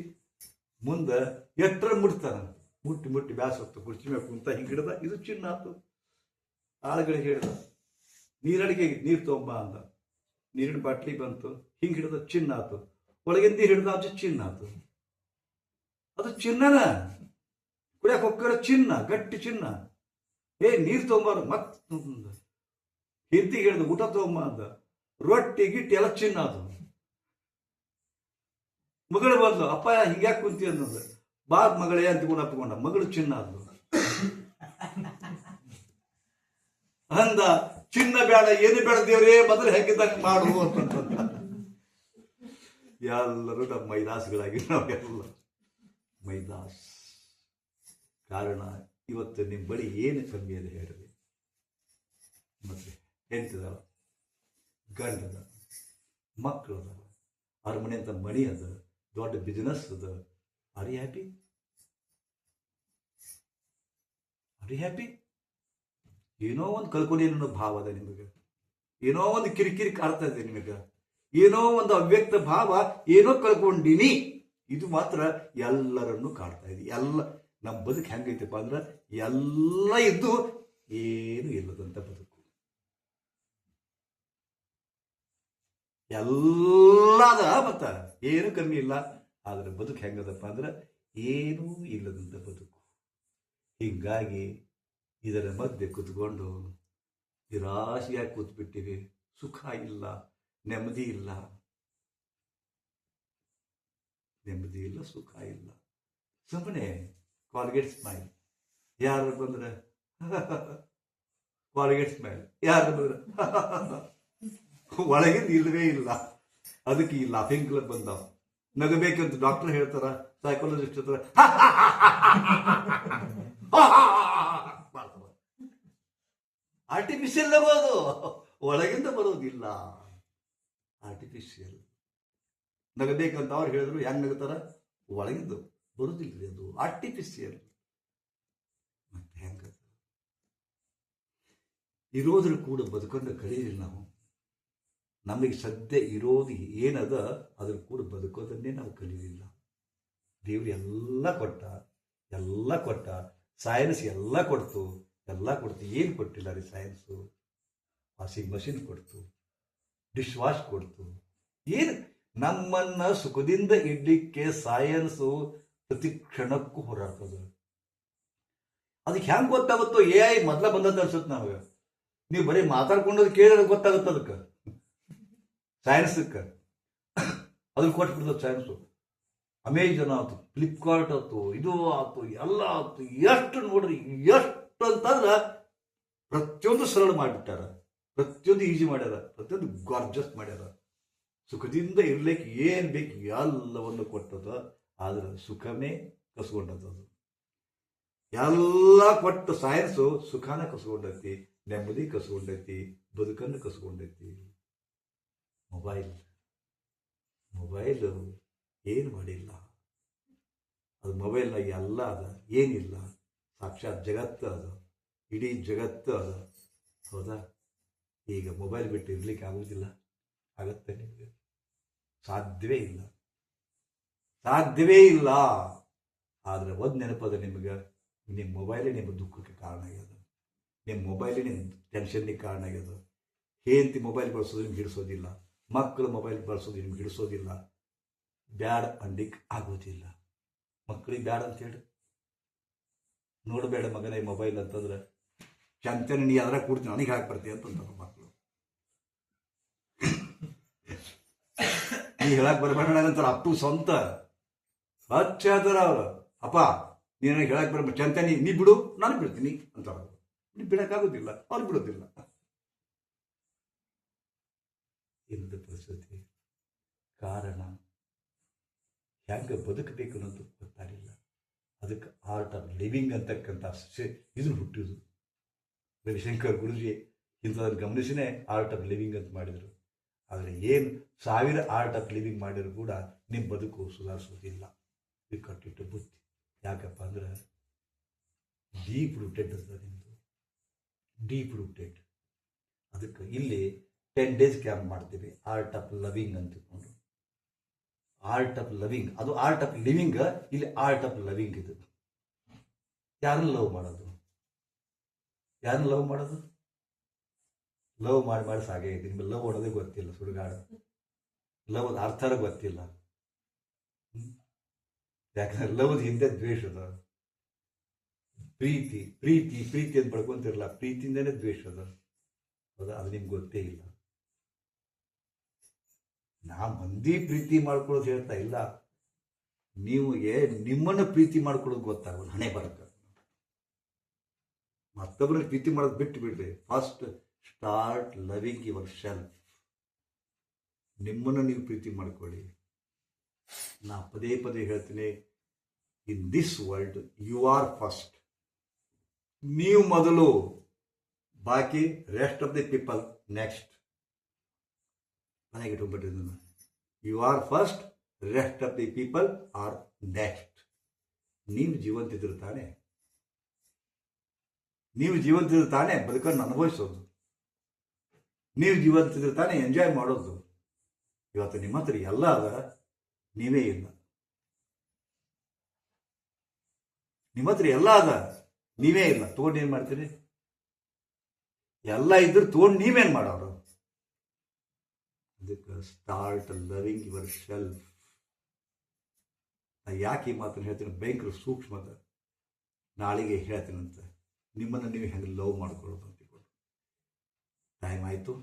ಮುಂದೆ ಎಟ್ಟರ ಮುಟ್ತಾನ, ಮುಟ್ಟಿ ಬ್ಯಾಸತ್ತು, ಕುರ್ಚಿ ಮೇಲೆ ಕುಂತ ಹಿಂಗೆ ಹಿಡ್ದ, ಇದು ಚಿನ್ನ ಆಯ್ತು. ಆಳುಗಳಿಗೆ ಹಿಡ್ದ, ನೀರಡಿಗೆ ನೀರು ತೊಗೊಂಬ ಅಂದ, ನೀರಿನ ಬಾಟ್ಲಿ ಬಂತು, ಹಿಂಗೆ ಹಿಡ್ದ ಚಿನ್ನ ಆಯ್ತು. ಒಳಗಿಂದ ನೀರು ಹಿಡ್ದ ಅದು ಚಿನ್ನ ಆಯ್ತು. ಅದು ಚಿನ್ನನ ಕುಡಿಯಕ್ಕೆ ಹೋಗ್ತಾರ, ಚಿನ್ನ, ಗಟ್ಟಿ ಚಿನ್ನ. ನೀರು ತೊಗೊಂಬಾರು, ಮತ್ತೆ ಹಿಂದಿಗೆ ಹಿಡ್ದು ಊಟ ತೊಗೊಂಬ ಅಂದ, ರೊಟ್ಟಿ ಗಿಟ್ಟಿ ಎಲ್ಲ ಚಿನ್ನ ಅದು. ಮಗಳು ಬಂದ್ಲು, ಅಪ್ಪ ಹಿಂಗ್ಯಾಕೆ ಕುಂತಿ ಅನ್ನೋದು, ಬಾ ಮಗಳೇ ಅಂತ ಕೂಡ ತಗೊಂಡ, ಮಗಳು ಚಿನ್ನ ಅದು ಅಂದ. ಚಿನ್ನ ಬೇಡ, ಏನು ಬೇಡ ದೇವ್ರೇ, ಮೊದಲು ಹೆಂಗಿದ್ದಂಗೆ ಮಾಡು ಅಂತ. ಎಲ್ಲರೂ ನಮ್ಮ ಮೈದಾಸ್ಗಳಾಗಿ ನಾವೆಲ್ಲ ಮೈದಾಸ್. ಕಾರಣ ಇವತ್ತು ನಿಮ್ಮ ಬಳಿ ಏನು ಕಮ್ಮಿ ಅದ ಹೇಳ್ರಿ? ಮತ್ತೆ ಹೆಂಡತಿದಾರ, ಗಂಡದ, ಮಕ್ಕಳದ, ಅರಮನೆ ಅಂತ ಮಣಿ ಅದ, ದೊಡ್ಡ ಬಿಸ್ನೆಸ್ ಅದ. Are you happy? ಏನೋ ಒಂದು ಕಲ್ಕೊಂಡು ಏನೋ ಭಾವ ಅದ ನಿಮಗೆ, ಏನೋ ಒಂದು ಕಿರಿಕಿರಿ ಕಾಡ್ತಾ ಇದೆ ನಿಮಗೆ, ಏನೋ ಒಂದು ಅವ್ಯಕ್ತ ಭಾವ, ಏನೋ ಕಳ್ಕೊಂಡಿನಿ. ಇದು ಮಾತ್ರ ಎಲ್ಲರನ್ನು ಕಾಡ್ತಾ ಇದೆ. ಎಲ್ಲ ನಮ್ಮ ಬದುಕು ಹೆಂಗೈತಪ್ಪ ಅಂದ್ರೆ, ಎಲ್ಲ ಇದ್ದು ಏನು ಇಲ್ಲದಂತ ಬದುಕು. ಎಲ್ಲದ ಮತ್ತ ಏನು ಕಮ್ಮಿ ಇಲ್ಲ, ಆದ್ರೆ ಬದುಕು ಹೆಂಗದಪ್ಪ ಅಂದ್ರೆ ಏನೂ ಇಲ್ಲದಂತ ಬದುಕು. ಹೀಗಾಗಿ ಇದರ ಮಧ್ಯೆ ಕೂತ್ಕೊಂಡು ನಿರಾಶೆಯಾಗಿ ಕೂತ್ಬಿಟ್ಟಿವಿ. ಸುಖ ಇಲ್ಲ, ನೆಮ್ಮದಿ ಇಲ್ಲ, ಸುಖ ಇಲ್ಲ. ಸುಮ್ಮನೆ ಕಾಲ್ಗೇಟ್ ಸ್ಮೈಲ್, ಯಾರು ಬಂದ್ರೆ ಕಾಲ್ಗೇಟ್ ಸ್ಮೈಲ್, ಯಾರು ಬಂದ್ರೆ ಒಳಗಿಂದ ಇಲ್ಲವೇ ಇಲ್ಲ. ಅದಕ್ಕೆ ಈ ಲಾಫಿಂಗ್ ಕ್ಲಬ್ ಬಂದಾವ. ನಗಬೇಕಂತ ಡಾಕ್ಟರ್ ಹೇಳ್ತಾರ, ಸೈಕಾಲಜಿಸ್ಟ್ ಹೇಳ್ತಾರ, ಆರ್ಟಿಫಿಷಿಯಲ್ ನಗೋದು, ಒಳಗಿಂದ ಬರೋದಿಲ್ಲ. ಆರ್ಟಿಫಿಷಿಯಲ್ ನಗಬೇಕಂತ ಅವ್ರು ಹೇಳಿದ್ರು, ಹೆಂಗ್ ನಗುತ್ತಾರ? ಒಳಗಿಂದ ಬರೋದಿಲ್ಲ, ಅದು ಆರ್ಟಿಫಿಷಿಯಲ್. ಮತ್ತೆ ಹೆಂಗ ಇರೋದ್ರ ಕೂಡ ಬದುಕೊಂಡು ಕಲಿಯಿಲ್ಲ ನಾವು. ನಮಗೆ ಸದ್ಯ ಇರೋದು ಏನದ ಅದ್ರ ಕೂಡ ಬದುಕೋದನ್ನೇ ನಾವು ಕಲಿಯಲಿಲ್ಲ. ದೇವ್ರು ಎಲ್ಲ ಕೊಟ್ಟ, ಸೈನ್ಸ್ ಎಲ್ಲ ಕೊಡ್ತು. ಏನು ಕೊಟ್ಟಿಲ್ಲ ರೀ ಸೈನ್ಸು? ವಾಷಿಂಗ್ ಮಷಿನ್ ಕೊಡ್ತು, ಡಿಶ್ ವಾಶ್ ಕೊಡ್ತು. ಏನು ನಮ್ಮನ್ನ ಸುಖದಿಂದ ಇಡ್ಲಿಕ್ಕೆ ಸೈನ್ಸು ಪ್ರತಿ ಕ್ಷಣಕ್ಕೂ ಹೋರಾಡ್ತದ. ಅದಕ್ಕೆ ಹೆಂಗ್ ಗೊತ್ತಾಗುತ್ತೋ? AI ಮೊದಲ ಬಂದದ್ದು ಅನ್ಸುತ್ತೆ ನಮಗೆ. ನೀವು ಬರೀ ಮಾತಾಡ್ಕೊಂಡೋದು ಕೇಳಿದ್ರೆ ಗೊತ್ತಾಗುತ್ತೆ ಅದಕ್ಕೆ, ಸೈನ್ಸಕ್ಕೆ. ಅದನ್ನ ಕೊಟ್ಬಿಡ್ತದೆ ಸೈನ್ಸು. ಅಮೆಜಾನ್ ಆಯ್ತು, ಫ್ಲಿಪ್ಕಾರ್ಟ್ ಆಯ್ತು, ಇದು ಆಯ್ತು, ಎಲ್ಲ ಆಯ್ತು. ಎಷ್ಟು ನೋಡ್ರಿ, ಎಷ್ಟು ಅಂತಂದ್ರೆ ಪ್ರತಿಯೊಂದು ಸರಳ ಮಾಡಿಬಿಟ್ಟಾರ, ಪ್ರತಿಯೊಂದು ಈಜಿ ಮಾಡ್ಯಾರ, ಪ್ರತಿಯೊಂದು ಗಾರ್ಜಸ್ ಮಾಡ್ಯಾರ. ಸುಖದಿಂದ ಇರ್ಲಿಕ್ಕೆ ಏನು ಬೇಕು ಎಲ್ಲವನ್ನು ಕೊಟ್ಟದ. ಆದ್ರೆ ಸುಖನೇ ಕಸ್ಕೊಂಡದ್ದು. ಅದು ಎಲ್ಲ ಕೊಟ್ಟು ಸೈನ್ಸು ಸುಖನ ಕಸ್ಕೊಂಡೈತಿ, ನೆಮ್ಮದಿ ಕಸ್ಕೊಂಡೈತಿ, ಬದುಕನ್ನು ಕಸ್ಕೊಂಡೈತಿ. ಮೊಬೈಲು ಏನು ಮಾಡಿಲ್ಲ. ಅದು ಮೊಬೈಲ್ನಾಗ ಎಲ್ಲ ಅದ, ಏನಿಲ್ಲ. ಸಾಕ್ಷಾತ್ ಜಗತ್ತು ಅದ, ಇಡೀ ಜಗತ್ತು ಅದ. ಹೌದಾ? ಈಗ ಮೊಬೈಲ್ ಬಿಟ್ಟು ಇರ್ಲಿಕ್ಕೆ ಆಗುವುದಿಲ್ಲ? ಆಗತ್ತೆ ನಿಮಗೆ? ಸಾಧ್ಯವೇ ಇಲ್ಲ, ಸಾಧ್ಯವೇ ಇಲ್ಲ. ಆದರೆ ಒಂದು ನೆನಪದ ನಿಮಗೆ, ನಿಮ್ಮ ಮೊಬೈಲೇ ನಿಮ್ಮ ದುಃಖಕ್ಕೆ ಕಾರಣ ಆಗ್ಯದ, ನಿಮ್ಮ ಮೊಬೈಲೇ ನಿಮ್ಮ ಟೆನ್ಷನ್ಗೆ ಕಾರಣ ಆಗ್ಯದ. ಹೆಂಡತಿ ಮೊಬೈಲ್ ಬಳಸೋದು ನಿಮ್ಗೆ ಹಿಡಿಸೋದಿಲ್ಲ, ಮಕ್ಕಳು ಮೊಬೈಲ್ ಬಳಸೋದು ನಿಮ್ಗೆ ಹಿಡಿಸೋದಿಲ್ಲ. ಬ್ಯಾಡ್ ಅಂದಿಕ್ಕೆ ಆಗೋದಿಲ್ಲ. ಮಕ್ಕಳಿಗೆ ಬ್ಯಾಡ ಅಂತ ಹೇಳಿ ನೋಡಬೇಡ ಮಗನ ಈ ಮೊಬೈಲ್ ಅಂತಂದ್ರೆ, ಚಂತನ ನೀ ಅದ್ರಾಗ ಕೂಡ್ತೀನಿ ನನಗೆ ಹಾಕಿ ಬರ್ತೀಯ ಅಂತಂತಾರೆ ಮಕ್ಕಳು. ನೀ ಹೇಳಕ್ ಬರಬೇಡ ಅಂತಾರೆ ಅಪ್ಪು ಸ್ವಂತ ಹಚ್ಚ ಹೇಳ್ತಾರ ಅವ್ರು. ಅಪ್ಪ ನೀನು ಹೇಳಕ್ ಬರಬೇಡ, ಚಂತ ನೀ ಬಿಡು, ನಾನು ಬಿಡ್ತೀನಿ ಅಂತಾರ. ನೀ ಬಿಡಕ್ಕಾಗೋದಿಲ್ಲ, ಅವ್ರು ಬಿಡೋದಿಲ್ಲ. ಇಂಥ ಪರಿಸ್ಥಿತಿ ಕಾರಣ ಹೆಂಗೆ ಬದುಕಬೇಕು ಅನ್ನೋದು ಗೊತ್ತಾಗಿಲ್ಲ. ಅದಕ್ಕೆ ಆರ್ಟ್ ಆಫ್ ಲಿವಿಂಗ್ ಅಂತಕ್ಕಂಥ ಇದನ್ನು ಹುಟ್ಟಿದ್ರು ರವಿಶಂಕರ್ ಗುರುಜಿ. ಇಂಥದನ್ನು ಗಮನಿಸಿನೇ ಆರ್ಟ್ ಆಫ್ ಲಿವಿಂಗ್ ಅಂತ ಮಾಡಿದರು. ಆದರೆ ಏನು 1000 ಆರ್ಟ್ ಆಫ್ ಲಿವಿಂಗ್ ಮಾಡಿದ್ರು ಕೂಡ ನಿಮ್ಮ ಬದುಕು ಸುಧಾರಿಸೋದಿಲ್ಲ. ಕಟ್ಟಿಟ್ಟು ಬುದ್ಧಿ. ಯಾಕಪ್ಪ ಅಂದ್ರೆ ಡೀಪ್ ರೂಟೆಡ್ ಅಂತ ನಿಮ್ಮದು, ಡೀಪ್ ರೂಟೆಡ್. ಅದಕ್ಕೆ ಇಲ್ಲಿ 10 days ಕ್ಯಾಂಪ್ ಮಾಡ್ತೀವಿ, ಆರ್ಟ್ ಆಫ್ ಲವಿಂಗ್ ಅಂತ ತಿಳ್ಕೊಂಡು. ಆರ್ಟ್ ಆಫ್ ಲವಿಂಗ್, ಅದು ಆರ್ಟ್ ಆಫ್ ಲಿವಿಂಗ್, ಇಲ್ಲಿ ಆರ್ಟ್ ಆಫ್ ಲವಿಂಗ್. ಇದು ಯಾರನ್ನ ಲವ್ ಮಾಡೋದು? ಯಾರನ್ನ ಲವ್ ಮಾಡೋದು? ಲವ್ ಮಾಡಿ ಸಾಗೈತಿ. ನಿಮ್ಗೆ ಲವ್ ಮಾಡೋದೇ ಗೊತ್ತಿಲ್ಲ, ಸುಡುಗಾಡು. ಲವ್ ಅರ್ಥರ ಗೊತ್ತಿಲ್ಲ. ಯಾಕಂದ್ರೆ ಲವ್ದ ಹಿಂದೆ ದ್ವೇಷ ಅದ. ಪ್ರೀತಿ ಪ್ರೀತಿ ಪ್ರೀತಿ ಅಂತ ಪಡ್ಕೊಂತಿರಲ್ಲ, ಪ್ರೀತಿಯಿಂದನೇ ದ್ವೇಷ ಅದ. ಹೌದಾ? ಅದು ನಿಮ್ಗೆ ಗೊತ್ತೇ ಇಲ್ಲ. ನಾ ಮಂದಿ ಪ್ರೀತಿ ಮಾಡ್ಕೊಳ್ಳೋದು ಹೇಳ್ತಾ ಇಲ್ಲ, ನೀವುಗೆ ನಿಮ್ಮನ್ನು ಪ್ರೀತಿ ಮಾಡ್ಕೊಳ್ಳೋದು ಗೊತ್ತಾಗೋದು ಹಣೆ ಬರಕ. ಮತ್ತೊಬ್ಬರನ್ನ ಪ್ರೀತಿ ಮಾಡೋದು ಬಿಟ್ಟು ಬಿಡ್ರಿ. First start loving yourself. ನಿಮ್ಮನ್ನು ನೀವು ಪ್ರೀತಿ ಮಾಡ್ಕೊಳ್ಳಿ. ನಾ ಪದೇ ಪದೇ ಹೇಳ್ತೀನಿ, in this world you are first. ನೀವು ಮೊದಲು, ಬಾಕಿ rest of the people next. ಮನೆಗೆ ಇಟ್ಕೊಂಡ್ಬಿಟ್ಟಿದ್ದು. You are first, rest of the people are next. ನೀವು ಜೀವಂತಿದ್ರು ತಾನೆ, ನೀವು ಜೀವಂತಿದ್ರು ತಾನೆ ಬದುಕನ್ನು ಅನುಭವಿಸೋದು, ನೀವು ಜೀವಂತಿದ್ರು ತಾನೆ ಎಂಜಾಯ್ ಮಾಡೋದು. ಇವತ್ತು ನಿಮ್ಮ ಹತ್ರ ಎಲ್ಲ ಅದ, ನೀವೇ ಇಲ್ಲ. ನಿಮ್ಮ ಹತ್ರ ಎಲ್ಲ ಅದ, ನೀವೇ ಇಲ್ಲ. ತೊಗೊಂಡು ಏನು ಮಾಡ್ತೀರಿ? ಎಲ್ಲ ಇದ್ರು ತೊಗೊಂಡು ನೀವೇನು ಮಾಡೋರು? ಅದಕ್ಕೆ ಸ್ಟಾರ್ಟ್ ಲವಿಂಗ್ ಯುವರ್ ಸೆಲ್ಫ್. ಯಾಕೆ ಈ ಮಾತನ್ನು ಹೇಳ್ತೀನಿ? ಭಯಂಕರ ಸೂಕ್ಷ್ಮದ. ನಾಳೆಗೆ ಹೇಳ್ತೀನಂತ. ನಿಮ್ಮನ್ನು ನೀವು ಹೆಂಗೆ ಲವ್ ಮಾಡ್ಕೊಳ್ಳೋದು ಅಂತಿಕೊಂಡು. ಟೈಮ್ ಆಯಿತು,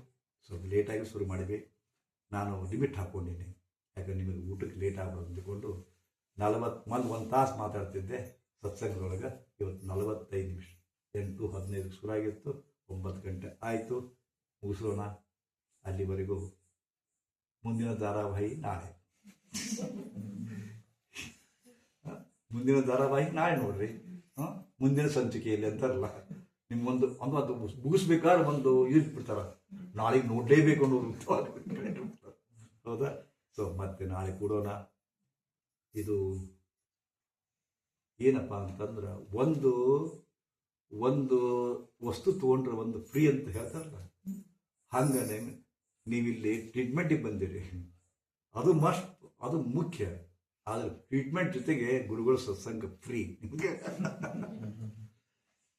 ಸ್ವಲ್ಪ ಲೇಟಾಗಿ ಶುರು ಮಾಡಿದ್ವಿ. ನಾನು ಲಿಮಿಟ್ ಹಾಕ್ಕೊಂಡಿನಿ, ಯಾಕಂದ್ರೆ ನಿಮಗೆ ಊಟಕ್ಕೆ ಲೇಟ್ ಆಗ್ಬೋದು ಅಂದ್ಕೊಂಡು 1 ತಾಸು ಮಾತಾಡ್ತಿದ್ದೆ ಸತ್ಸಂಗದೊಳಗೆ. ಇವತ್ತು 45 ನಿಮಿಷ. 8:15 ಶುರು ಆಗಿತ್ತು, 9 ಗಂಟೆ ಆಯಿತು. ಮುಗಿಸೋಣ. ಅಲ್ಲಿವರೆಗೂ ಮುಂದಿನ ಧಾರಾವಾಹಿ ನಾಳೆ. ಮುಂದಿನ ಧಾರಾವಾಹಿ ನಾಳೆ ನೋಡ್ರಿ. ಮುಂದಿನ ಸಂಚಿಕೆಯಲ್ಲಿ ಅಂತಾರಲ್ಲ, ನಿಮ್ಗೊಂದು ಅದು ಮುಗಿಸ್ಬೇಕಾದ್ರೆ ಒಂದು ಇಟ್ಬಿಡ್ತಾರ, ನಾಳೆಗೆ ನೋಡಲೇಬೇಕು ಅನ್ನೋದು. ಹೌದಾ? ಸೊ ಮತ್ತೆ ನಾಳೆ ಕೊಡೋಣ. ಇದು ಏನಪ್ಪ ಅಂತಂದ್ರೆ, ಒಂದು ವಸ್ತು ತೊಗೊಂಡ್ರೆ ಒಂದು ಫ್ರೀ ಅಂತ ಹೇಳ್ತಾರಲ್ಲ, ಹಂಗನೆ ನೀವಿಲ್ಲಿ ಟ್ರೀಟ್ಮೆಂಟಿಗೆ ಬಂದಿರಿ, ಅದು ಮುಖ್ಯ. ಆದರೆ ಟ್ರೀಟ್ಮೆಂಟ್ ಜೊತೆಗೆ ಗುರುಗಳ ಸತ್ಸಂಗ ಫ್ರೀ ನಿಮಗೆ.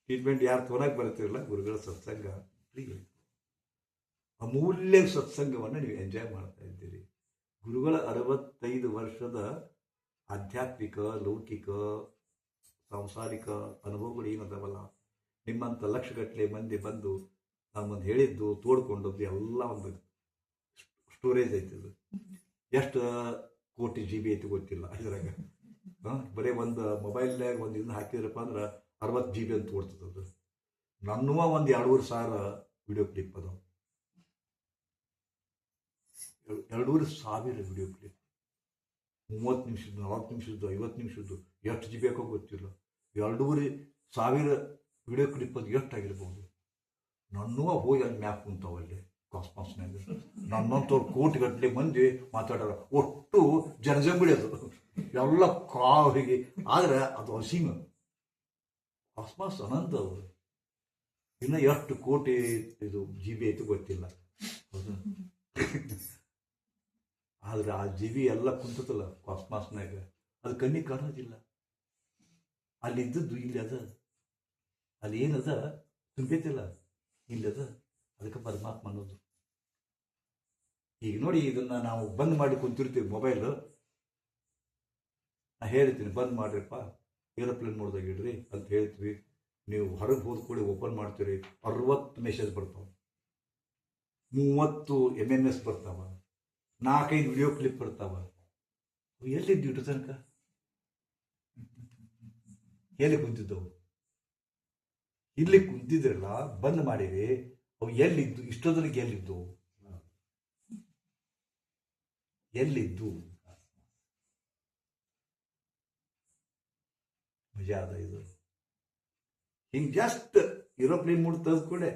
ಟ್ರೀಟ್ಮೆಂಟ್ ಯಾರು ತೊಗೊಳಕ್ಕೆ ಬರ್ತಿರಲ್ಲ, ಗುರುಗಳ ಸತ್ಸಂಗ ಫ್ರೀ. ಅಮೂಲ್ಯ ಸತ್ಸಂಗವನ್ನು ನೀವು ಎಂಜಾಯ್ ಮಾಡ್ತಾ ಇದ್ದೀರಿ. ಗುರುಗಳ 65 ವರ್ಷದ ಆಧ್ಯಾತ್ಮಿಕ, ಲೌಕಿಕ, ಸಾಂಸಾರಿಕ ಅನುಭವಗಳು ಏನದವಲ್ಲ, ನಿಮ್ಮಂಥ ಲಕ್ಷಗಟ್ಟಲೆ ಮಂದಿ ಬಂದು ನಮ್ಮೊಂದು ಹೇಳಿದ್ದು ತೋಡ್ಕೊಂಡದ್ದು ಎಲ್ಲ ಒಂದು ಸ್ಟೋರೇಜ್ ಐತದು. ಎಷ್ಟು ಕೋಟಿ GB ಐತಿ ಗೊತ್ತಿಲ್ಲ ಇದ್ರಾಗ. ಬರೀ ಒಂದು ಮೊಬೈಲ್ನಾಗ ಒಂದು ಇದನ್ನ ಹಾಕಿದ್ರಪ್ಪ ಅಂದ್ರೆ 60 GB ಅಂತ ಓಡ್ತದದು. ನನ್ನೂ ಒಂದು 2,500 ವಿಡಿಯೋ ಕ್ಲಿಪ್ ಅದಾವ. 2,500 ವಿಡಿಯೋ ಕ್ಲಿಪ್, 30 ನಿಮಿಷದ್ದು, 40 ನಿಮಿಷದ್ದು, 50 ನಿಮಿಷದ್ದು, ಎಷ್ಟು ಜಿ ಬೇಕೋ ಗೊತ್ತಿಲ್ಲ. 2,500 ವಿಡಿಯೋ ಕ್ಲಿಪ್ ಅದು ಎಷ್ಟಾಗಿರ್ಬೋದು. ನನ್ನೂ ಹೋಗಿ ಅಲ್ಲಿ ಮ್ಯಾಪ್ ಕುಂತಾವಲ್ಲಿ ಕಾಸ್ಮಾಸ್ನಾಗ. ನನ್ನಂತವ್ರು ಕೋಟಿಗಟ್ಟಲೆ ಮಂದಿ ಮಾತಾಡೋರು. ಒಟ್ಟು ಜನಜಂಗುಳಿ ಅದು, ಎಲ್ಲ ಕಾವಿಗೆ. ಆದ್ರೆ ಅದು ಅಸೀಮ. ಕಾಸ್ಮಾಸ್ ಅನಂತ ಅವರು. ಇನ್ನು ಎಷ್ಟು ಕೋಟಿ ಇದು ಜಿ ಬಿ ಐತೆ ಗೊತ್ತಿಲ್ಲ. ಹೌದು. ಆದ್ರೆ ಆ ಜಿ ಬಿ ಎಲ್ಲ ಕುಂತತಲ್ಲ ಕಾಸ್ಮಾಸ್ನಾಗ, ಅದು ಕಣ್ಣಿಗೆ ಕಾಣೋದಿಲ್ಲ. ಅಲ್ಲಿ ಇದ್ದದ್ದು ಇಲ್ಲಿ ಅದ, ಅಲ್ಲಿ ಏನದ ತುಂಬೈತಿಲ್ಲ, ಇಲ್ಲದ. ಅದಕ್ಕೆ ಪರಮಾತ್ಮ ಅನ್ನೋದು. ಈಗ ನೋಡಿ, ಇದನ್ನ ನಾವು ಬಂದ್ ಮಾಡಿ ಕುಂತಿರ್ತೀವಿ ಮೊಬೈಲ್. ನಾ ಹೇಳ್ತೀನಿ ಬಂದ್ ಮಾಡ್ರಿಪ್ಪ, ಏರೋಪ್ಲೇನ್ ಮೋಡ್ದಾಗ ಇಡ್ರಿ ಅಂತ ಹೇಳ್ತೀವಿ. ನೀವು ಹೊರಗೆ ಹೋದ ಕೂಡ ಓಪನ್ ಮಾಡ್ತೀರಿ, 60 ಮೆಸೇಜ್ ಬರ್ತಾವ, 30 MMS ಬರ್ತಾವ, 4-5 ವಿಡಿಯೋ ಕ್ಲಿಪ್ ಬರ್ತಾವ. ಎಲ್ಲಿದ್ದು ಇಟ್ಟು ತನಕ? ಎಲ್ಲಿ ಕುಂತಿದ್ದವು? ಇಲ್ಲಿ ಕುಂತಿದ್ರಲ್ಲ, ಬಂದ್ ಮಾಡಿರಿ. ಅವು ಎಲ್ಲಿದ್ದು? ಇಷ್ಟೊತ್ತನಿಗೆ ಎಲ್ಲಿದ್ದು? ಎಲ್ಲಿದ್ದು? ಮಜಾ ಅದ ಇದು. ಹಿಂಗೆ ಜಸ್ಟ್ ಏರೋಪ್ಲೇನ್ ಮೂಡ್ ತೆಗೆದು ಕೂಡಲೇ,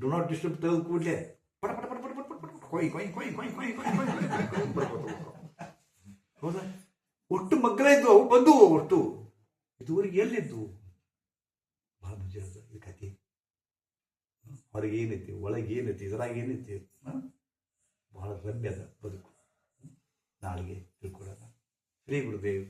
ಡು ನಾಟ್ ಡಿಸ್ಟರ್ಬ್ ತೆಗೆದು ಕೂಡಲೇ ಪಟ ಪಟ ಪಟ ಪಟ ಪಟ ಪಟ ಪಟ ಕೊಯ್ ಕೊಯ್ ಕೊಯ್ ಕೊಯ್ ಕೊಯ್ ಕೊಯ್. ಹೌದಾ? ಒಟ್ಟು ಮಕ್ಕಳ ಇದ್ದು, ಅವು ಬಂದು ಒಟ್ಟು. ಇದುವರೆಗೆ ಎಲ್ಲಿದ್ದು? ಭಾಳ ಮಜಾ ಅದ ಈ ಕಥೆ. ಹೊರಗೆ ಏನೈತಿ, ಒಳಗೆ ಏನೈತಿ, ಇದ್ರಾಗ ಏನೈತಿ, ಬಹಳ ರಮ್ಯ ಅದ ಬದುಕು. ನಾಳೆಗೆ ತಿಳ್ಕೊಳ್ಳೋಣ. ಶ್ರೀ ಗುರುದೇವ್.